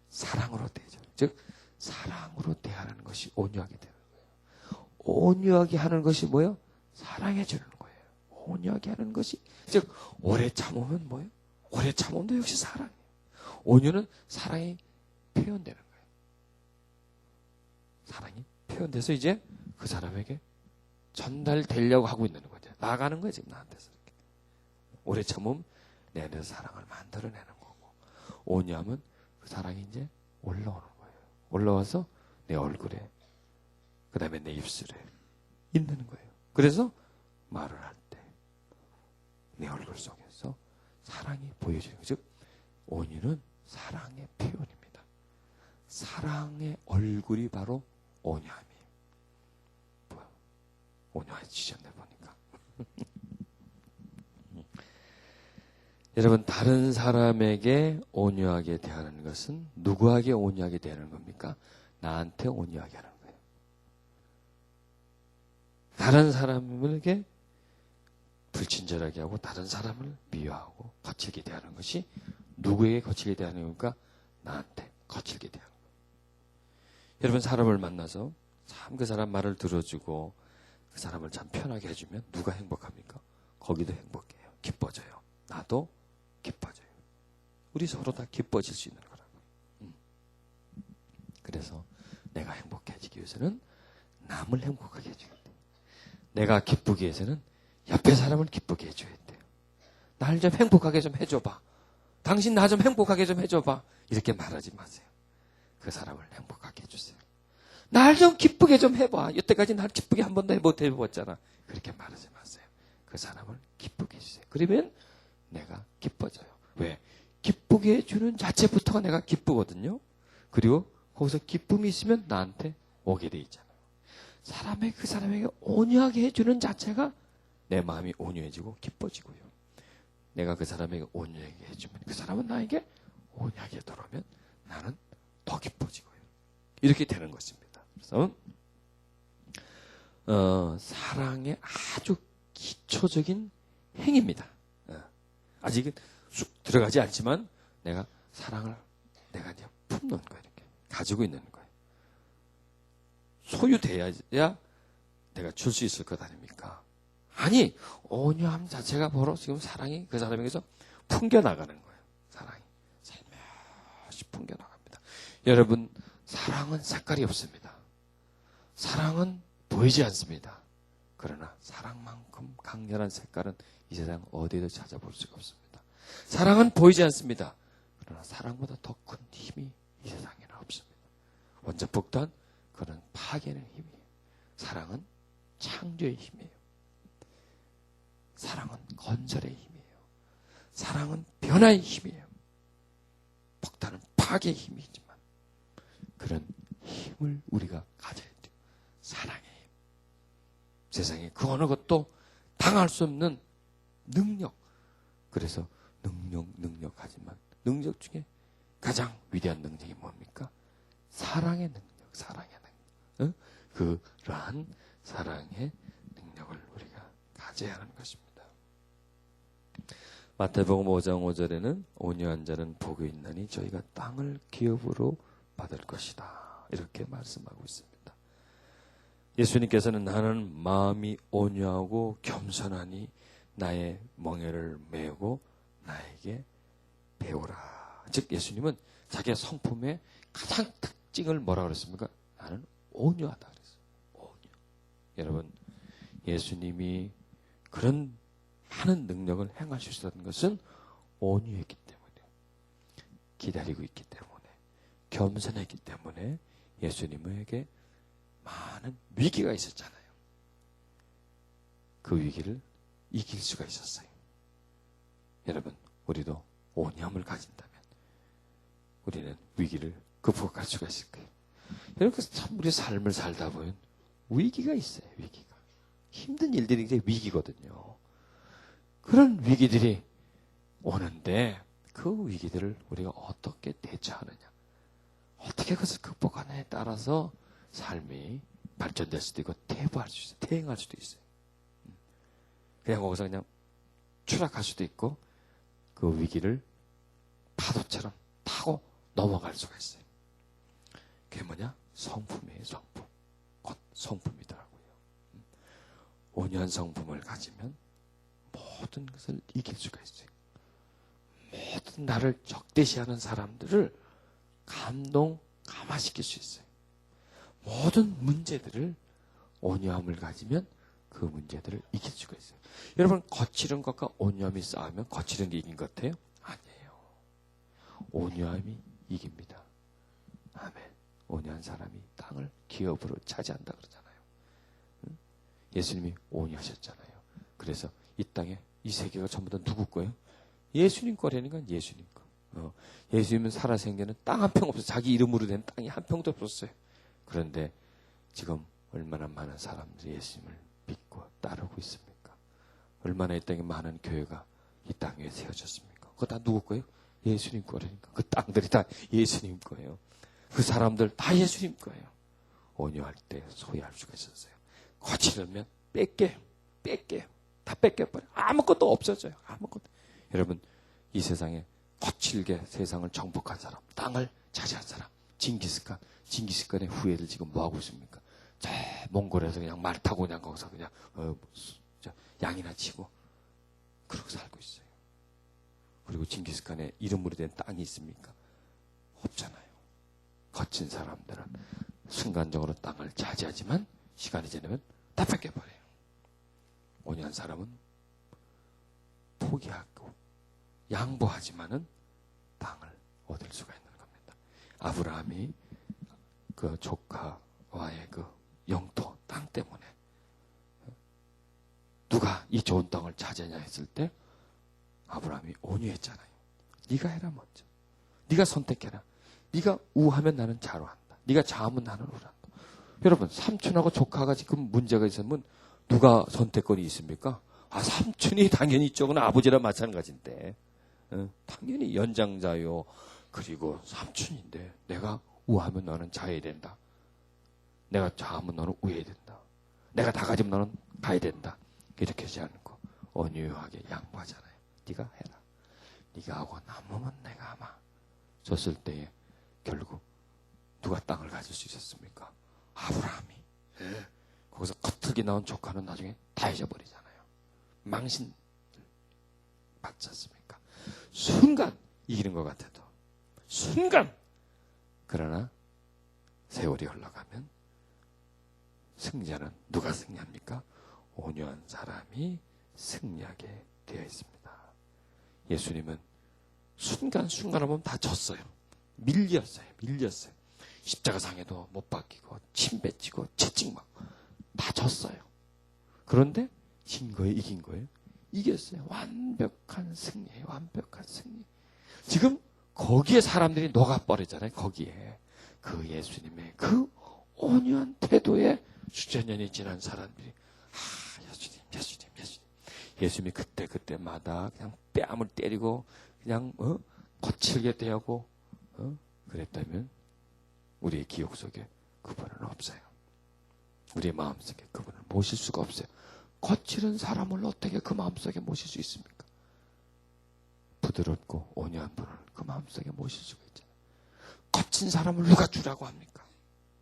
S1: 사랑으로 대해줘요. 즉 사랑으로 대하는 것이 온유하게 되는 거예요. 온유하게 하는 것이 뭐예요? 사랑해 주는 거예요. 온유하게 하는 것이, 즉 오래 참으면 뭐예요? 오래 참음도 역시 사랑이에요. 온유는 사랑이 표현되는 거예요. 사랑이 표현돼서 이제 그 사람에게 전달되려고 하고 있는 거죠. 나가는 거예요, 지금 나한테서. 이렇게. 오래 참음 내 안에서 사랑을 만들어내는 거고, 온유함은 그 사랑이 이제 올라오는 거예요. 올라와서 내 얼굴에, 그 다음에 내 입술에 있는 거예요. 그래서 말을 할 때 내 얼굴 속에서 사랑이 보여지는 거죠. 즉 온유는 사랑의 표현입니다. 사랑의 얼굴이 바로 온유함이에요. 뭐야? 온유해지셨네 보니까. 여러분, 다른 사람에게 온유하게 대하는 것은 누구에게 온유하게 대하는 겁니까? 나한테 온유하게 하는 거예요. 다른 사람에게 불친절하게 하고 다른 사람을 미워하고 거칠게 대하는 것이 누구에게 거칠게 대하는 겁니까? 나한테 거칠게 대하는 거예요. 여러분, 사람을 만나서 참 그 사람 말을 들어주고 그 사람을 참 편하게 해주면 누가 행복합니까? 거기도 행복해요. 기뻐져요. 나도 기뻐져요. 우리 서로 다 기뻐질 수 있는 거라고요. 그래서 내가 행복해지기 위해서는 남을 행복하게 해줘야 돼요. 내가 기쁘기 위해서는 옆에 사람을 기쁘게 해줘야 돼요. 날 좀 행복하게 좀 해줘봐. 당신 나 좀 행복하게 좀 해줘봐. 이렇게 말하지 마세요. 그 사람을 행복하게 해주세요. 날 좀 기쁘게 좀 해봐. 여태까지 날 기쁘게 한 번도 못 해봤잖아. 그렇게 말하지 마세요. 그 사람을 기쁘게 해주세요. 그러면 내가 기뻐져요. 왜? 기쁘게 해주는 자체부터가 내가 기쁘거든요. 그리고 거기서 기쁨이 있으면 나한테 오게 돼 있잖아요. 그 사람에게 온유하게 해주는 자체가 내 마음이 온유해지고 기뻐지고요. 내가 그 사람에게 온유하게 해주면 그 사람은 나에게 온유하게 돌아오면 나는 더 기뻐지고요. 이렇게 되는 것입니다. 그래서 사랑의 아주 기초적인 행위입니다. 아직은 쑥 들어가지 않지만 내가 사랑을 내가 이제 품는 거예요. 이렇게 가지고 있는 거예요. 소유돼야 내가 줄 수 있을 것 아닙니까? 아니, 온유함 자체가 바로 지금 사랑이 그 사람에게서 풍겨나가는 거예요. 사랑이 살며시 풍겨나갑니다. 여러분, 사랑은 색깔이 없습니다. 사랑은 보이지 않습니다. 그러나 사랑만큼 강렬한 색깔은 이 세상 어디에도 찾아볼 수가 없습니다. 사랑은 보이지 않습니다. 그러나 사랑보다 더 큰 힘이 이 세상에는 없습니다. 원자폭탄, 그런 파괴의 힘이에요. 사랑은 창조의 힘이에요. 사랑은 건설의 힘이에요. 사랑은 변화의 힘이에요. 폭탄은 파괴의 힘이지만 그런 힘을 우리가 가져야 돼요. 사랑의 힘. 세상에 그 어느 것도 당할 수 없는 능력. 그래서 능력하지만 능력 중에 가장 위대한 능력이 뭡니까? 사랑의 능력, 사랑의 능력. 그러한 사랑의 능력을 우리가 가져야 하는 것입니다. 마태복음 5장 5절에는 온유한 자는 복이 있나니 저희가 땅을 기업으로 받을 것이다. 이렇게 말씀하고 있습니다. 예수님께서는 나는 마음이 온유하고 겸손하니 나의 멍에를 메고 나에게 배우라. 즉 예수님은 자기의 성품의 가장 특징을 뭐라고 그랬습니까? 나는 온유하다 그랬어요. 온유. 여러분, 예수님이 그런 많은 능력을 행할 수 있었던 것은 온유했기 때문에, 기다리고 있기 때문에, 겸손했기 때문에 예수님에게 많은 위기가 있었잖아요. 그 위기를 이길 수가 있었어요. 여러분, 우리도 온유함을 가진다면 우리는 위기를 극복할 수가 있을 거예요. 여러분, 참 우리 삶을 살다 보면 위기가 있어요. 위기가. 힘든 일들이 이제 위기거든요. 그런 위기들이 오는데 그 위기들을 우리가 어떻게 대처하느냐, 어떻게 그것을 극복하느냐에 따라서 삶이 발전될 수도 있고 퇴보할 수 있어요. 퇴행할 수도 있어요. 그냥 거기서 그냥 추락할 수도 있고 그 위기를 파도처럼 타고 넘어갈 수가 있어요. 그게 뭐냐? 성품이에요. 성품. 곧 성품이더라고요. 온유한 성품을 가지면 모든 것을 이길 수가 있어요. 모든 나를 적대시하는 사람들을 감화시킬 수 있어요. 모든 문제들을 온유함을 가지면 그 문제들을 이길 수가 있어요. 여러분, 거칠은 것과 온유함이 싸우면 거칠은 게 이긴 것 같아요? 아니에요. 온유함이 이깁니다. 아멘. 온유한 사람이 땅을 기업으로 차지한다 그러잖아요. 예수님이 온유하셨잖아요. 그래서 이 땅에 이 세계가 전부 다 누구 거예요? 예수님 거라니까. 예수님 거. 예수님은 살아생전에 땅 한 평 없어요. 자기 이름으로 된 땅이 한 평도 없었어요. 그런데 지금 얼마나 많은 사람들이 예수님을 믿고 따르고 있습니까? 얼마나 이 땅에 많은 교회가 이 땅 위에 세워졌습니까? 그거 다 누구 거예요? 예수님 거라니까. 그 땅들이 다 예수님 거예요. 그 사람들 다 예수님 거예요. 온유할 때 소유할 수가 있었어요. 거칠으면 뺏겨요. 다 뺏겨버려요. 아무것도 없어져요. 아무것도. 여러분, 이 세상에 거칠게 세상을 정복한 사람, 땅을 차지한 사람, 징기스칸의 후예들 지금 뭐하고 있습니까? 저 몽골에서 그냥 말 타고 그냥 거기서 그냥 양이나 치고 그러고 살고 있어요. 그리고 징기스칸의 이름으로 된 땅이 있습니까? 없잖아요. 거친 사람들은 순간적으로 땅을 차지하지만 시간이 지나면 다 뺏겨버려요. 온유한 사람은 포기하고 양보하지만은 땅을 얻을 수가 있는 겁니다. 아브라함이 그 조카와의 그 영토 땅 때문에 누가 이 좋은 땅을 차지하냐 했을 때 아브라함이 온유했잖아요. 네가 해라 먼저. 네가 선택해라. 네가 우하면 나는 좌로한다. 네가 좌하면 나는 우한다. 여러분, 삼촌하고 조카가 지금 문제가 있으면 누가 선택권이 있습니까? 삼촌이 당연히 이쪽은 아버지랑 마찬가지인데, 당연히 연장자요. 그리고 삼촌인데 내가 우하면 너는 자야 된다. 내가 좌하면 너는 우해야 된다. 내가 다 가지면 너는 가야 된다. 이렇게 하지 않고 온유하게 양보하잖아요. 네가 해라. 네가 하고 남으면 내가 아마 줬을 때에 결국 누가 땅을 가질 수 있었습니까? 아브라함이. 거기서 겉흙이 나온 조카는 나중에 다 잊어버리잖아요. 망신 받지 않습니까? 순간 이기는 것 같아도 순간. 그러나 세월이 흘러가면 승자는 누가 승리합니까? 온유한 사람이 승리하게 되어 있습니다. 예수님은 순간순간을 보면 다 졌어요. 밀렸어요. 십자가상에도 못 박히고 침 뱉히고 채찍 맞고 다 졌어요. 그런데 진 거예요? 이긴 거예요? 이겼어요. 완벽한 승리예요. 완벽한 승리. 지금 거기에 사람들이 녹아버리잖아요. 거기에 그 예수님의 그 온유한 태도에 수천 년이 지난 사람들이 예수님이 그때마다 그냥 뺨을 때리고 그냥 거칠게 대하고 그랬다면 우리의 기억 속에 그분은 없어요. 우리의 마음속에 그분을 모실 수가 없어요. 거칠은 사람을 어떻게 그 마음속에 모실 수 있습니까? 부드럽고 온유한 분을 그 마음속에 모실 수가 있잖아요. 거친 사람을 누가 주라고 합니까?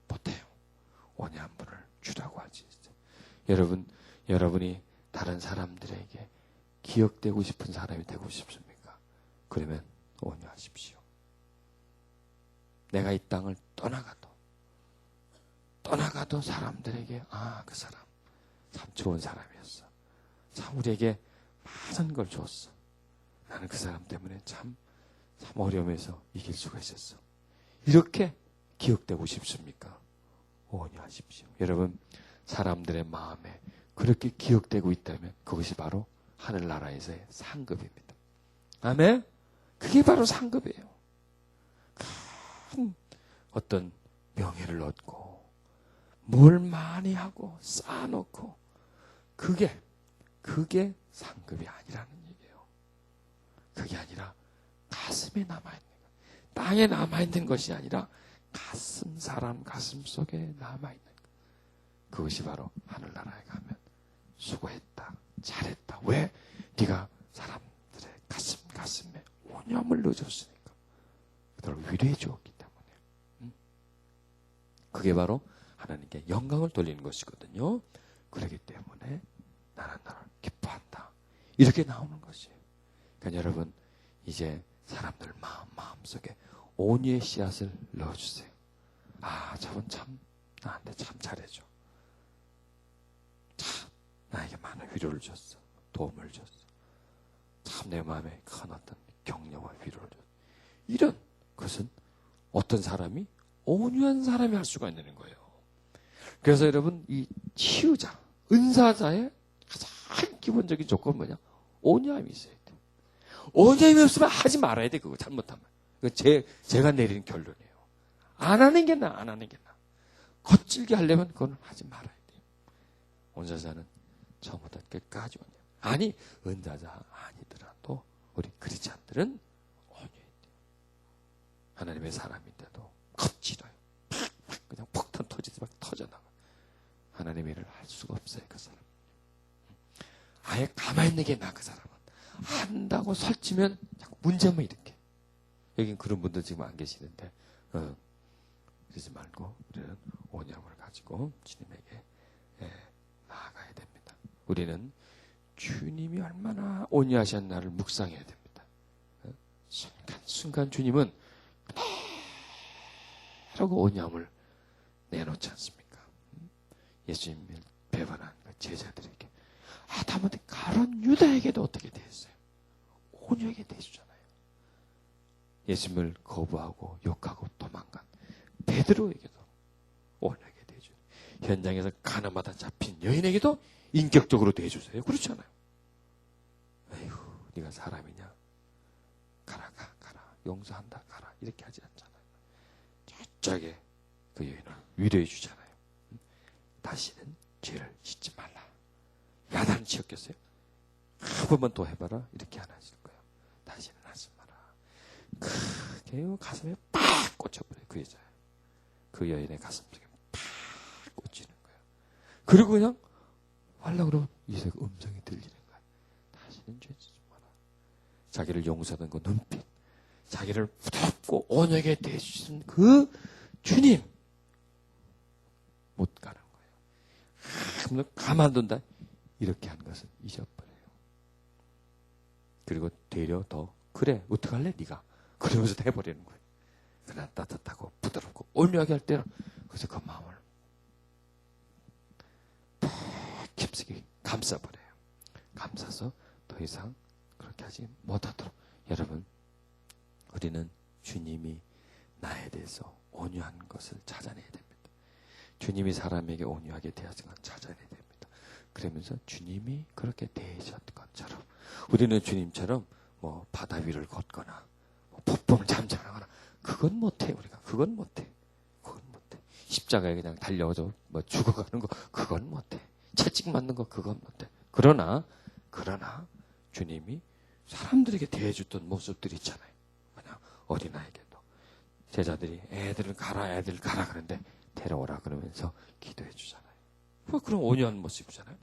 S1: 못해요. 온유한 분을 주라고 하지. 여러분이 다른 사람들에게 기억되고 싶은 사람이 되고 싶습니까? 그러면 온유하십시오. 내가 이 땅을 떠나가도 사람들에게 그 사람 참 좋은 사람이었어. 참 우리에게 많은 걸 줬어. 나는 그 사람 때문에 참 어려움에서 이길 수가 있었어. 이렇게 기억되고 싶습니까? 온유하십시오. 여러분, 사람들의 마음에 그렇게 기억되고 있다면 그것이 바로 하늘나라에서의 상급입니다. 아멘? 그게 바로 상급이에요. 큰 어떤 명예를 얻고 뭘 많이 하고 쌓아놓고 그게 상급이 아니라는 얘기예요. 그게 아니라 가슴에 남아있는 것, 땅에 남아있는 것이 아니라 사람 가슴 속에 남아있는 것. 그것이 바로 하늘나라에 가면 수고했다, 잘했다. 왜? 네가 사람들의 가슴에 온유함을 넣어줬으니까. 그들을 위로해 주었기 때문에. 그게 바로 하나님께 영광을 돌리는 것이거든요. 그렇기 때문에 나는 너를 기뻐한다. 이렇게 나오는 것이에요. 그러니까 여러분, 이제 사람들 마음속에 온유의 씨앗을 넣어주세요. 저분 참 나한테 참 잘해줘. 참 나에게 많은 위로를 줬어. 도움을 줬어. 참 내 마음에 큰 어떤 격려와 위로를 줬어. 이런 것은 어떤 사람이 온유한 사람이 할 수가 있는 거예요. 그래서 여러분, 이 치유자, 은사자의 가장 기본적인 조건은 뭐냐? 온유함이 있어야 돼. 온유함이 없으면 하지 말아야 돼. 그거 잘못하면. 제가 내리는 결론이에요. 안 하는 게 나아. 거칠게 하려면 그건 하지 말아야 돼요. 온사자는 처음부터 끝까지 온유. 아니, 은사자 아니더라도 우리 크리스찬들은 온유해야 돼요. 하나님의 사람인데도 거칠어요. 그냥 폭탄 터지듯이 막 터져나가. 하나님의 일을 할 수가 없어요, 그 사람. 아예 가만히 있는 게 나아, 그 사람은. 한다고 설치면 자꾸 문제만 일으켜. 여긴 그런 분들 지금 안 계시는데, 그러지 말고, 우리는 온유함을 가지고 주님에게 나아가야 됩니다. 우리는 주님이 얼마나 온유하셨나를 묵상해야 됩니다. 순간 주님은 그러고 온유함을 내놓지 않습니까? 예수님을 배반한 제자들에게 다만 가론 유다에게도 어떻게 되었어요? 온유하게 되시잖아요. 예수님을 거부하고 욕하고 도망간 베드로에게도 온유하게 대해줘요. 현장에서 가늠하다 잡힌 여인에게도 인격적으로 대해주세요. 그렇지 않아요? 에휴, 네가 사람이냐? 가라. 용서한다. 가라. 이렇게 하지 않잖아요. 쫙쫙에 그 여인을 위로해 주잖아요. 다시는 죄를 짓지 말라. 야단치였겠어요? 한 번만 또 해봐라. 이렇게 안 하실 거예요. 다시는 하지 마라. 크게 가슴에 팍 꽂혀버려요. 그 여자. 그 여인의 가슴 속에 팍 꽂히는 거예요. 그리고 그냥 하려고 그러면 이색 음성이 들리는 거예요. 다시는 죄 짓지 마라. 자기를 용서하는 그 눈빛, 자기를 부드럽고 온유하게 대해주신 그 주님 못 가는 거예요. 그럼 가만둔다. 이렇게 한 것은 잊어버려요. 그리고 되려 더 그래 어떡할래 네가 그러면서 해버리는 거예요. 그러나 따뜻하고 부드럽고 온유하게 할 때는 그래서 그 마음을 깊숙이 감싸버려요. 감싸서 더 이상 그렇게 하지 못하도록. 여러분, 우리는 주님이 나에 대해서 온유한 것을 찾아내야 됩니다. 주님이 사람에게 온유하게 대하신 건 찾아내야 됩니다. 그러면서 주님이 그렇게 대하셨던 것처럼 우리는 주님처럼 뭐 바다 위를 걷거나 뭐 폭풍을 잠잠하거나 그건 못해. 우리가 그건 못해. 그건 못해. 십자가에 그냥 달려서 뭐 죽어가는 거 그건 못해. 채찍 맞는 거 그건 못해. 그러나 주님이 사람들에게 대해줬던 모습들이 있잖아요. 그냥 어린아이에게도 제자들이 애들 가라 그러는데 데려오라 그러면서 기도해 주잖아요. 그런 온유한 모습이잖아요.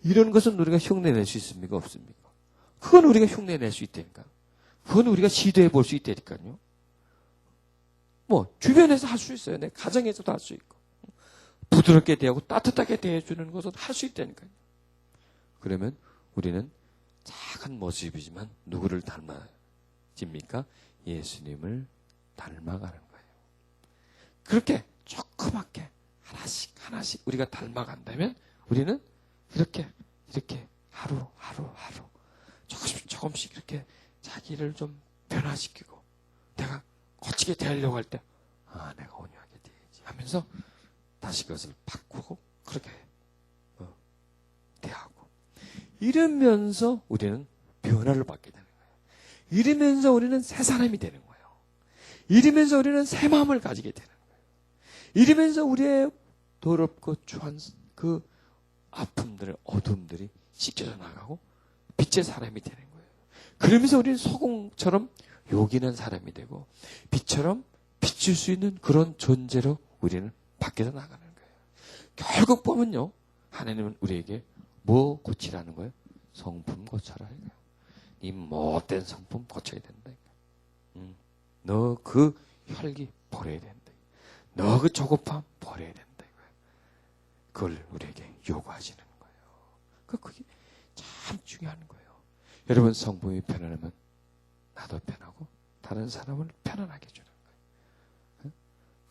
S1: 이런 것은 우리가 흉내낼 수 있습니까? 없습니까? 그건 우리가 흉내낼 수 있다니까. 그건 우리가 시도해 볼 수 있다니까요. 뭐 주변에서 할 수 있어요. 내 가정에서도 할 수 있고 부드럽게 대하고 따뜻하게 대해주는 것은 할 수 있다니까요. 그러면 우리는 작은 모습이지만 누구를 닮아집니까? 예수님을 닮아가는 거예요. 그렇게 조그맣게 하나씩 우리가 닮아간다면 우리는 이렇게 하루 조금씩 이렇게 자기를 좀 변화시키고 내가 거치게 대하려고 할 때 내가 온유하게 대해야지 하면서 다시 그것을 바꾸고 그렇게 대하고 이러면서 우리는 변화를 받게 되는 거예요. 이러면서 우리는 새 사람이 되는 거예요. 이러면서 우리는 새 마음을 가지게 되는 거예요. 이러면서 우리의 더럽고 추한 그 아픔들, 어둠들이 씻겨져 나가고 빛의 사람이 되는 거예요. 그러면서 우리는 소금처럼 요기는 사람이 되고 빛처럼 비출 수 있는 그런 존재로 우리는 바뀌어 나가는 거예요. 결국 보면요, 하나님은 우리에게 뭐 고치라는 거예요? 성품 고쳐라 이거예요. 이 못된 성품 고쳐야 된다. 너 그 혈기 버려야 된다. 너 그 조급함 버려야 된다. 그걸 우리에게 요구하시는 거예요. 그게 참 중요한 거예요. 여러분 성품이 편안하면 나도 편하고 다른 사람을 편안하게 해주는 거예요.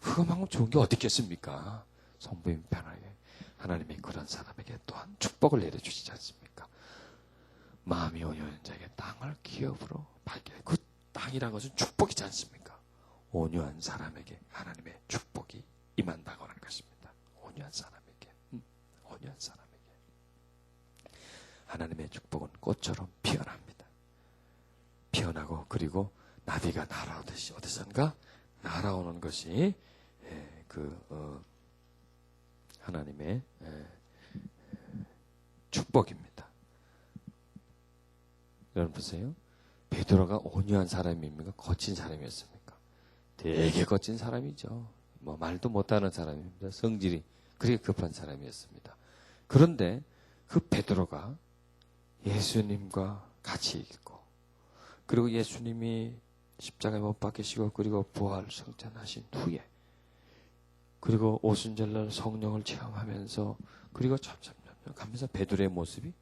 S1: 그거만큼 좋은 게 어디 있겠습니까? 성품이 편하게 하나님이 그런 사람에게 또한 축복을 내려주시지 않습니까? 마음이 온유한 자에게 땅을 기업으로 받게 그 땅이란 것은 축복이지 않습니까? 온유한 사람에게 하나님의 축복이 임한다고 하는 것입니다. 온유한 사람에게 하나님의 축복은 꽃처럼 피어납니다. 피어나고 그리고 나비가 날아오듯이 어디선가 날아오는 것이 하나님의 축복입니다. 여러분 보세요. 베드로가 온유한 사람입니까? 거친 사람이었습니까? 되게 거친 사람이죠. 뭐 말도 못하는 사람입니다. 성질이 그렇게 급한 사람이었습니다. 그런데 그 베드로가 예수님과 같이 있고 그리고 예수님이 십자가에 못 박히시고 그리고 부활 성찬하신 후에 그리고 오순절날 성령을 체험하면서 그리고 점점 가면서 베드로의 모습이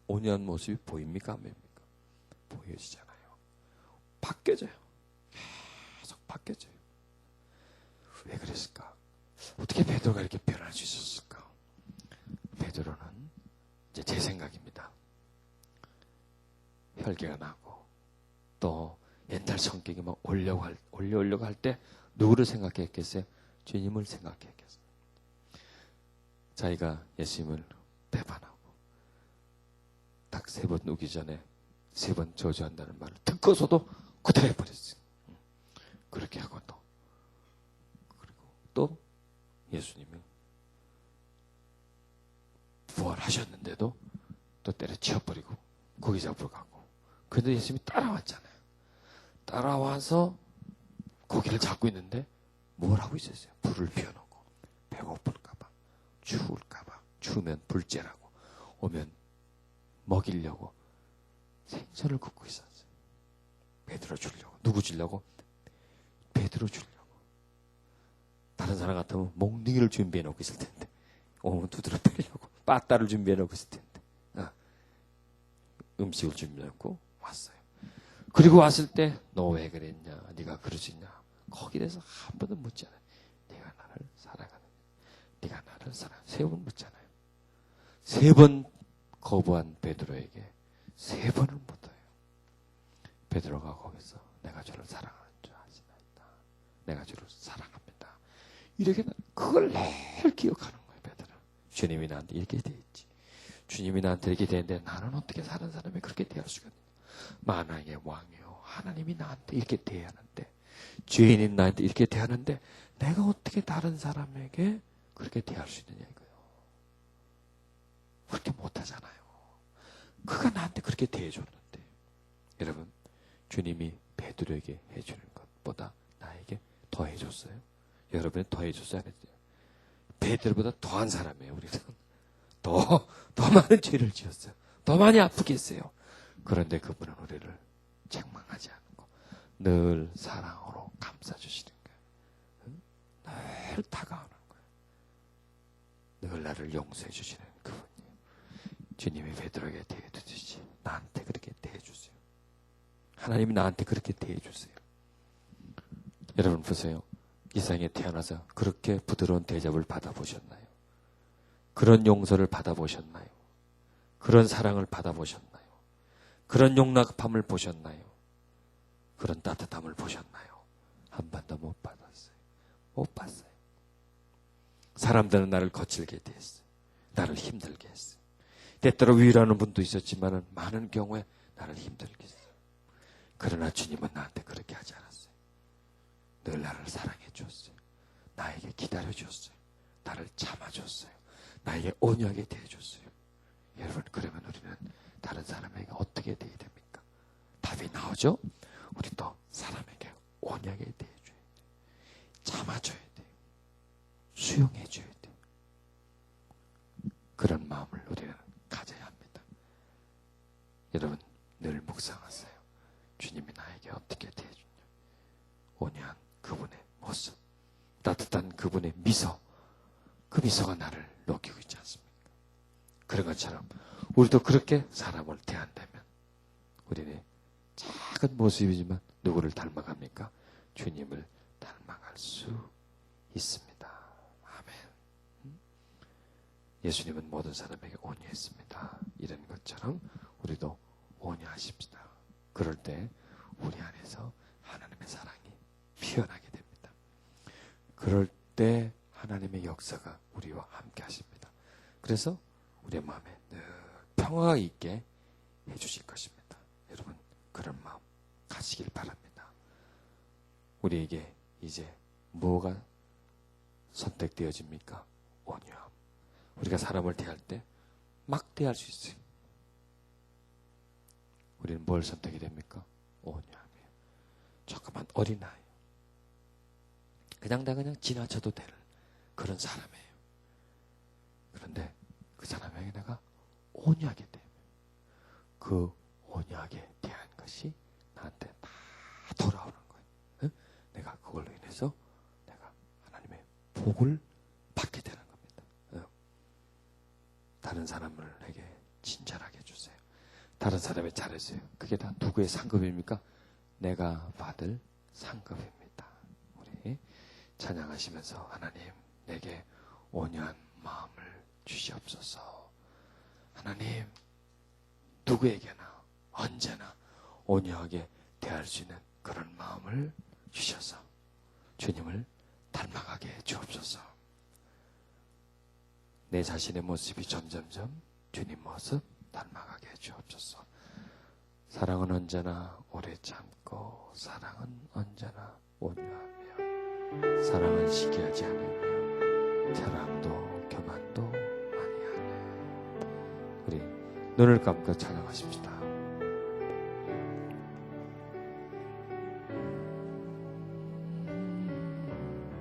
S1: 온유한 모습이 보입니까? 안 보입니까? 보여지잖아요. 바뀌어져요. 계속 바뀌어져요. 왜 그랬을까? 어떻게 베드로가 이렇게 변할 수 있었을까? 베드로는 이제 제 생각입니다. 혈기가 나고 또 옛날 성격이 막 올려오려고 할 때 누구를 생각했겠어요? 주님을 생각했겠어요. 자기가 예수님을 배반하고 딱 3번 오기 전에 3번 저주한다는 말을 듣고서도 그대로 해버렸어요. 그렇게 하고 그리고 또 예수님은 부활하셨는데도 또 때려치워버리고 고기 잡으러 가고. 그런데 예수님이 따라왔잖아요. 따라와서 고기를 잡고 있는데 뭘 하고 있었어요? 불을 피워놓고 배고플까봐, 추울까봐, 추우면 불 쬐라고, 오면 먹이려고 생선을 굽고 있었어요. 베드로 주려고. 누구 주려고? 베드로 주려고. 다른 사람 같으면 몽둥이를 준비해 놓고 있을 텐데, 오면 두드러 패려고 빠따를 준비해 놓고 있을 텐데, 음식을 준비해 놓고 왔어요. 그리고 왔을 때 너 왜 그랬냐, 네가 그러지냐, 거기에 대해서 한 번도 묻지 않아요. 네가 나를 사랑하느냐, 네가 나를 사랑하느냐, 3번 묻잖아요. 3번 거부한 베드로에게 3번을 묻어요. 베드로가 거기서 내가 주를 사랑하는 줄 아시나이다, 내가 주를 사랑합니다, 이렇게 그걸 늘 기억하는 거예요. 베드로, 주님이 나한테 이렇게 돼 있지, 주님이 나한테 이렇게 되는데 나는 어떻게 다른 사람이 그렇게 대할 수가 있냐. 만왕의 왕이요, 하나님이 나한테 이렇게 대하는데, 죄인인 나한테 이렇게 대하는데 내가 어떻게 다른 사람에게 그렇게 대할 수 있느냐 이거예요. 그렇게 못하잖아요. 그가 나한테 그렇게 대해줬는데, 여러분, 주님이 베드로에게 해주는 것보다 나에게 더 해줬어요? 여러분이 더 해줬어요? 안 했어요? 베드로보다 더한 사람이에요. 우리는 더 많은 죄를 지었어요. 더 많이 아프게 했어요. 그런데 그분은 우리를 책망하지 않고 늘 사랑으로 감싸주시는 거예요. 늘 다가오는 거예요. 늘 나를 용서해 주시는 그분이에요. 주님이 베드로에게 대해주듯이 나한테 그렇게 대해주세요. 하나님이 나한테 그렇게 대해주세요. 여러분 보세요. 이 세상에 태어나서 그렇게 부드러운 대접을 받아보셨나요? 그런 용서를 받아보셨나요? 그런 사랑을 받아보셨나요? 그런 용납함을 보셨나요? 그런 따뜻함을 보셨나요? 한 번도 못 받았어요. 못 봤어요. 사람들은 나를 거칠게 대했어요. 나를 힘들게 했어요. 때때로 위로하는 분도 있었지만 많은 경우에 나를 힘들게 했어요. 그러나 주님은 나한테 그렇게 하지 않았어요. 늘 나를 사랑해 주었어요. 나에게 기다려 주었어요. 나를 참아줬어요. 나에게 온유하게 대해줬어요. 여러분, 그러면 우리는 다른 사람에게 어떻게 대해야 됩니까? 답이 나오죠? 우리도 사람에게 온유하게 대해줘야 돼요. 참아줘야 돼요. 수용해줘야 돼요. 그런 마음을 우리는 가져야 합니다. 여러분, 늘 묵상하세요. 주님이 나에게 어떻게 대해주냐. 온유한 그분의 모습, 따뜻한 그분의 미소, 그 미소가 나를 녹이고 있지 않습니까? 그런 것처럼 우리도 그렇게 사람을 대한다면 우리는 작은 모습이지만 누구를 닮아갑니까? 주님을 닮아갈 수 있습니다. 아멘. 예수님은 모든 사람에게 온유했습니다. 이런 것처럼 우리도 온유하십시다. 그럴 때 우리 안에서 하나님의 사랑이 피어나게 됩니다. 그럴 때 하나님의 역사가 우리와 함께 하십니다. 그래서 우리의 마음에 늘 평화가 있게 해주실 것입니다. 여러분, 그런 마음 가지길 바랍니다. 우리에게 이제 뭐가 선택되어집니까? 온유함. 우리가 사람을 대할 때 막 대할 수 있어요. 우리는 뭘 선택이 됩니까? 온유함이에요. 조그만 어린아이, 그냥 지나쳐도 될 그런 사람이에요. 그런데 그 사람에게 내가 온유하게 되면 그 온유하게 대한 것이 나한테 다 돌아오는 거예요. 응? 내가 그걸로 인해서 내가 하나님의 복을 받게 되는 겁니다. 응? 다른 사람에게 친절하게 해주세요. 다른 사람이 잘해주세요. 그게 다 누구의 상급입니까? 내가 받을 상급입니다. 우리 찬양하시면서 하나님, 내게 온유한 마음을 주시옵소서. 하나님, 누구에게나 언제나 온유하게 대할 수 있는 그런 마음을 주셔서 주님을 닮아가게 해 주옵소서. 내 자신의 모습이 점점점 주님 모습 닮아가게 해 주옵소서. 사랑은 언제나 오래 참고, 사랑은 언제나 온유하며, 사랑은 시기하지 않으며, 자랑도 교만도 많이 하네. 우리 눈을 감고 찬양하십시다.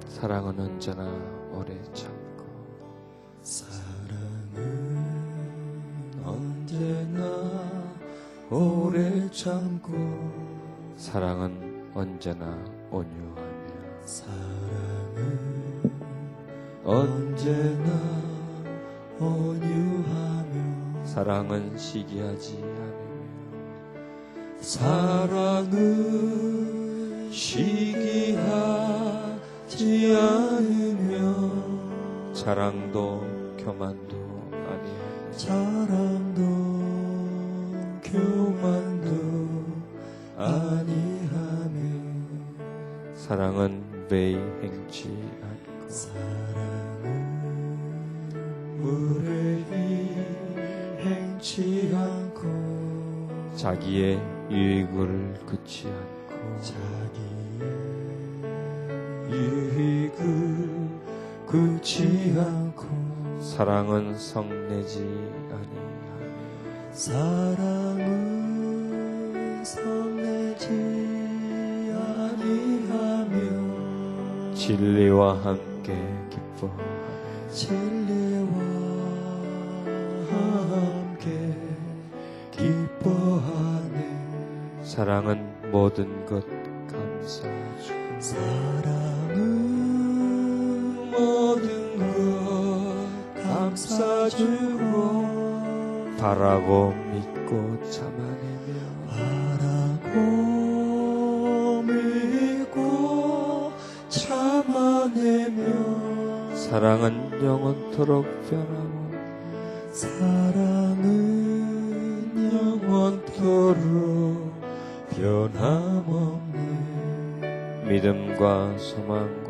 S1: 사랑은 언제나 오래 참고,
S2: 사랑은 언제나 오래 참고,
S1: 사랑은 언제나 온유하며,
S2: 사랑은 언제나 온유하며,
S1: 사랑은 시기하지 않으며,
S2: 사랑은 시기하지 않으며,
S1: 자랑도 교만도 아니하며,
S2: 자랑도 교만도 아니하며,
S1: 사랑은 매일 행치 않고,
S2: 사랑은 무례히 행치 않고,
S1: 자기의 유익을 굳지 않고,
S2: 자기의 유익을 굳지 않고,
S1: 사랑은 성내지 아니하며,
S2: 사랑은 성내지 아니하며,
S1: 진리와 함께 기뻐하며,
S2: 진리와 함께 기뻐하네.
S1: 사랑은 모든 것 감사주고,
S2: 사랑은 모든 것 감싸주고,
S1: 바라고 믿고 참아내며,
S2: 바라고 믿고 참아내며,
S1: 사랑은 영원토록 변함없,
S2: 사랑은 영원토록 변함없네.
S1: 믿음과 소망과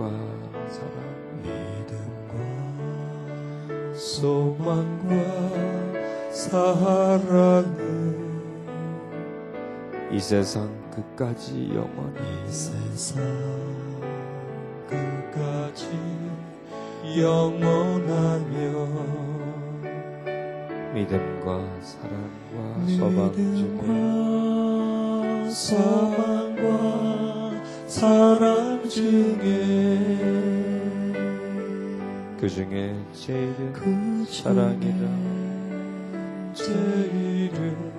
S1: 사랑,
S2: 믿음과 소망과 사랑은
S1: 이 세상 끝까지
S2: 이
S1: 영원히,
S2: 세상 끝까지 영원하며,
S1: 믿음과 사랑과 소망 중에
S2: 믿음과 소망과 사랑 중에
S1: 그 중에 제일은
S2: 그
S1: 사랑이라.
S2: 제일은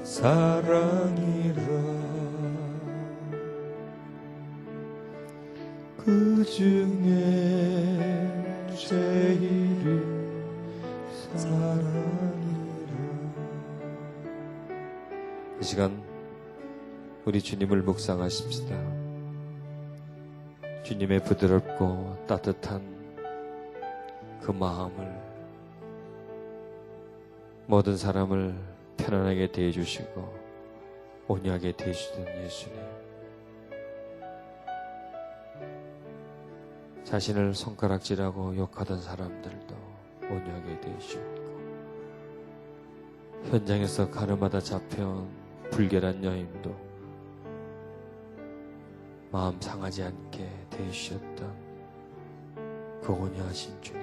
S2: 사랑이라. 그 중에 제일은 사랑이라.
S1: 이 시간 우리 주님을 묵상하십시다. 주님의 부드럽고 따뜻한 그 마음을, 모든 사람을 편안하게 대해주시고 온유하게 대해주던 예수님, 자신을 손가락질하고 욕하던 사람들도 온유하게 대해주시고, 현장에서 가늠하다 잡혀온 불결한 여인도 마음 상하지 않게 대해주셨던 그 온유하신 주님,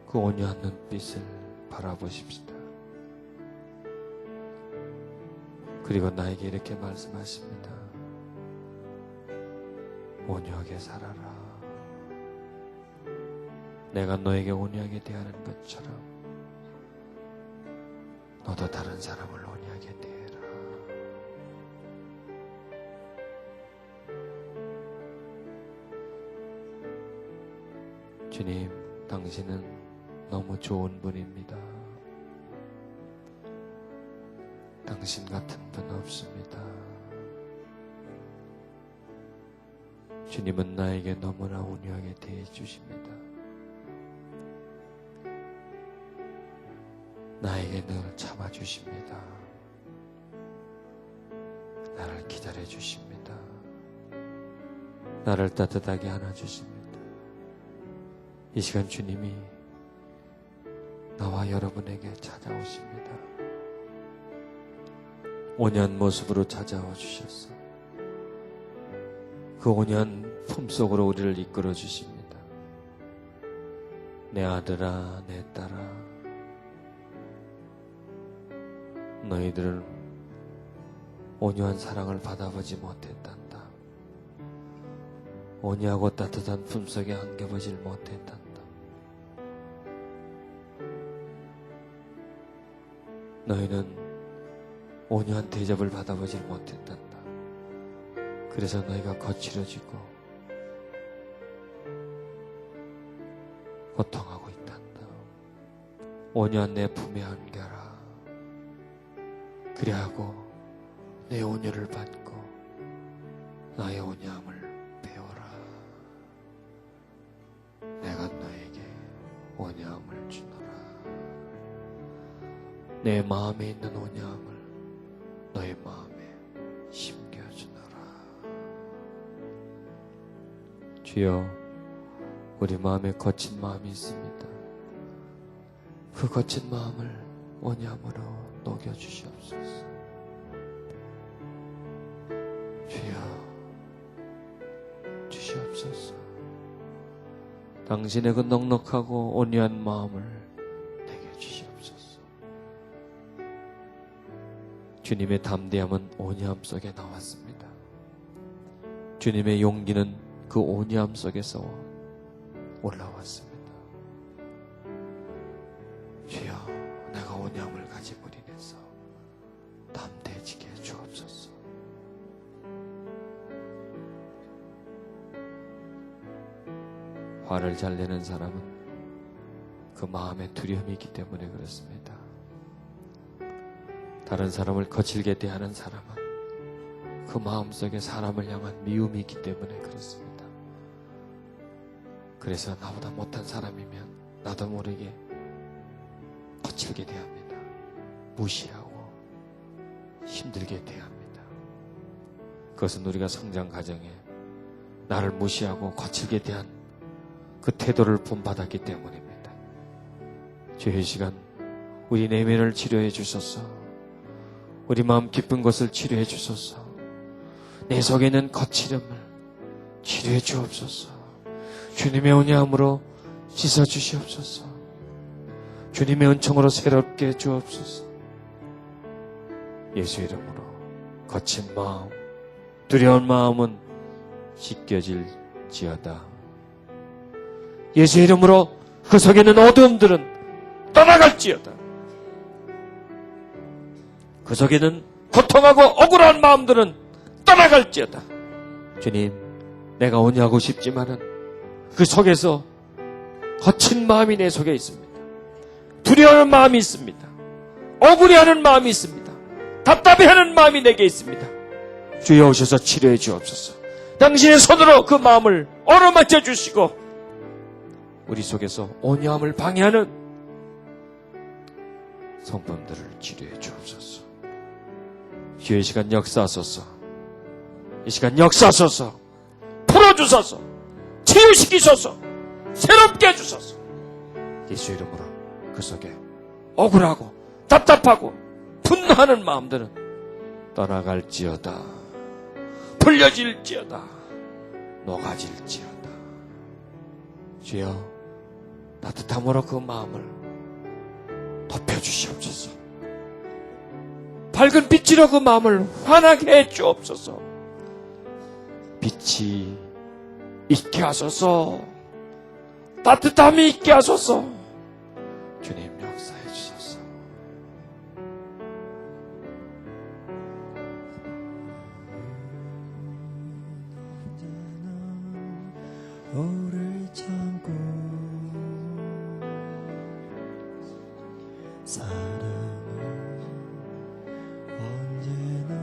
S1: 그 온유한 눈빛을 바라보십시다. 그리고 나에게 이렇게 말씀하십니다. 온유하게 살아라. 내가 너에게 온유하게 대하는 것처럼 너도 다른 사람을 온유하게 대해라. 주님, 당신은 너무 좋은 분입니다. 당신 같은 분 없습니다. 주님은 나에게 너무나 온유하게 대해주십니다. 나에게 늘 참아주십니다. 나를 기다려주십니다. 나를 따뜻하게 안아주십니다. 이 시간 주님이 나와 여러분에게 찾아오십니다. 온유한 모습으로 찾아와 주셔서 그 온유한 품속으로 우리를 이끌어 주십니다. 내 아들아, 내 딸아, 너희들은 온유한 사랑을 받아보지 못했단다. 온유하고 따뜻한 품속에 안겨보질 못했단다. 너희는 온유한 대접을 받아보질 못했단다. 그래서 너희가 거칠어지고 고통하고 있단다. 온유한 내 품에 안겨라. 그리하고 내 온유를 받고 나의 온유함을 배워라. 내가 너에게 온유함을 주노라. 내 마음에 있는 온유함을 너의 마음에 심겨주노라. 주여, 우리 마음에 거친 마음이 있습니다. 그 거친 마음을 온유함으로 녹여주시옵소서. 주여, 주시옵소서. 당신의 그 넉넉하고 온유한 마음을 내게 주시옵소서. 주님의 담대함은 온유함 속에 나왔습니다. 주님의 용기는 그 온유함 속에서 올라왔습니다. 주여, 내가 온유함을 가짐으로 인해서 담대해지게 해 주옵소서. 화를 잘 내는 사람은 그 마음에 두려움이 있기 때문에 그렇습니다. 다른 사람을 거칠게 대하는 사람은 그 마음속에 사람을 향한 미움이 있기 때문에 그렇습니다. 그래서 나보다 못한 사람이면 나도 모르게 거칠게 대합니다. 무시하고 힘들게 대합니다. 그것은 우리가 성장 과정에 나를 무시하고 거칠게 대한 그 태도를 본받았기 때문입니다. 주의 시간 우리 내면을 치료해 주소서. 우리 마음 깊은 것을 치료해 주소서. 내 속에 있는 거칠음을 치료해 주옵소서. 주님의 온유함으로 씻어 주시옵소서. 주님의 은총으로 새롭게 해 주옵소서. 예수 이름으로 거친 마음, 두려운 마음은 씻겨질지어다. 예수 이름으로 그 속에 있는 어두움들은 떠나갈지어다. 그 속에 있는 고통하고 억울한 마음들은 떠나갈지어다. 주님, 내가 온유하고 싶지만은 그 속에서 거친 마음이 내 속에 있습니다. 두려워하는 마음이 있습니다. 억울해하는 마음이 있습니다. 답답해하는 마음이 내게 있습니다. 주여 오셔서 치료해 주옵소서. 당신의 손으로 그 마음을 어루만져 주시고 우리 속에서 온유함을 방해하는 성품들을 치료해 주옵소서. 주의 시간 역사하소서. 이 시간 역사하소서. 풀어주소서. 치유시키소서. 새롭게 해주소서. 예수 이름으로 그 속에 억울하고 답답하고 분노하는 마음들은 떠나갈지어다. 풀려질지어다. 녹아질지어다. 주여, 따뜻함으로 그 마음을 덮여주시옵소서. 밝은 빛으로 그 마음을 환하게 해주옵소서. 빛이 있게 하소서. 따뜻함이 있게 하소서. 주님 역사해 주소서.
S2: 오래 참고 사랑은 언제나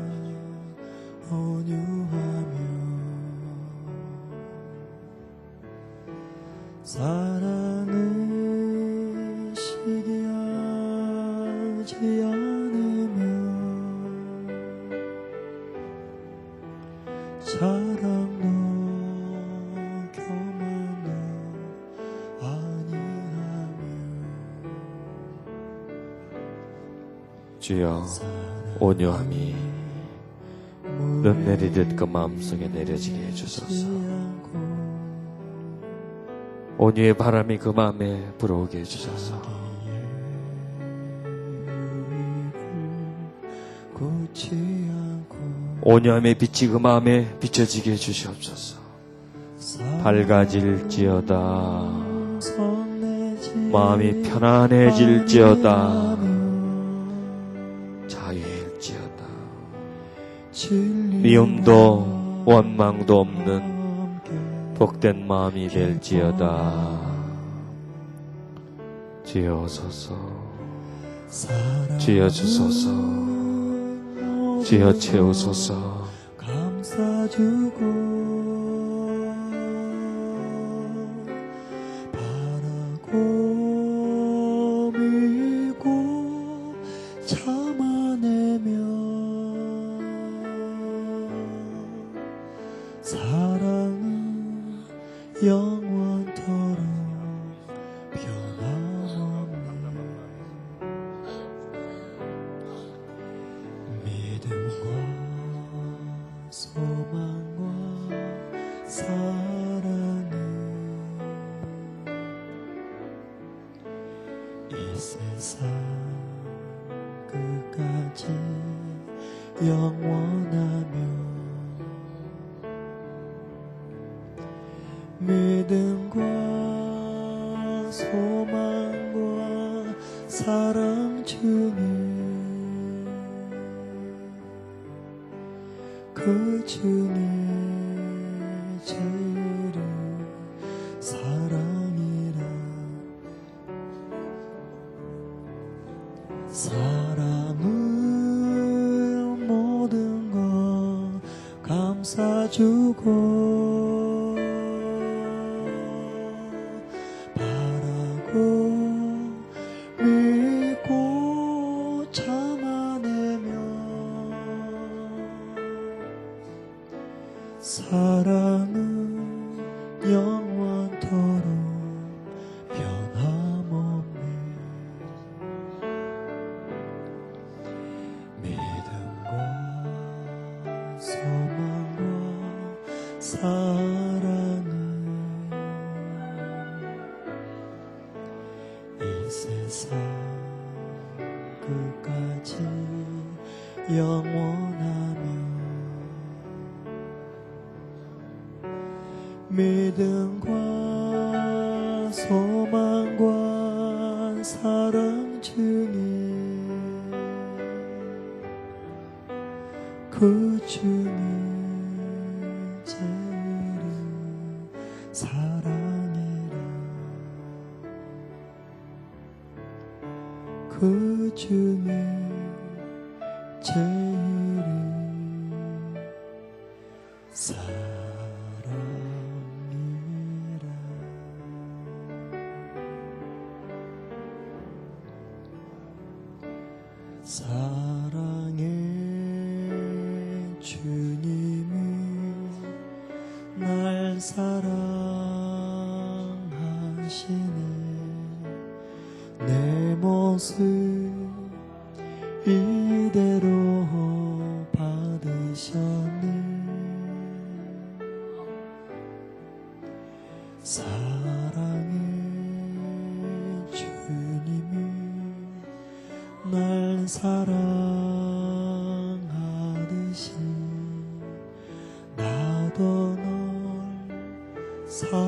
S2: 온유하며 사랑은 시기하지 않으며 사랑도 교만도 아니하며
S1: 주여, 온유함이 눈 내리듯 그 마음속에 내려지게 해주소서. 온유의 바람이 그 마음에 불어오게 해주소서.
S2: 굳지 않고
S1: 오념의 빛이 그 마음에 비춰지게 해주시옵소서. 밝아질지어다. 마음이 편안해질지어다. 자유일지어다. 미움도 원망도 없는 복된 마음이 될지어다. 지어소서, 지어주소서, 지어 채우소서.
S2: 감싸주고 바라고 밀고 참아내며 사랑은 영원토록 변함없네. 믿음과 소망과 사랑은 이 세상 끝까지 영원하며 믿음과 소망과 사랑 중에 그 중에 제일은 사랑이라. 사랑은 모든 것 감싸주고 바라고 믿고 참아내며 사랑은 영원토록 변함없네. 믿음과 소망과 사랑은 이 세상 끝까지 영원하며 믿음과 소망과 사랑 중에 그 중에 제일은 사랑이라. 그 중에 제일은 사랑이라. 사랑의 주님이 날 사랑하시네. 내 모습 이대로 받으셨네. 사랑의 주님이 날 사랑하듯이 나도 널 사랑하리.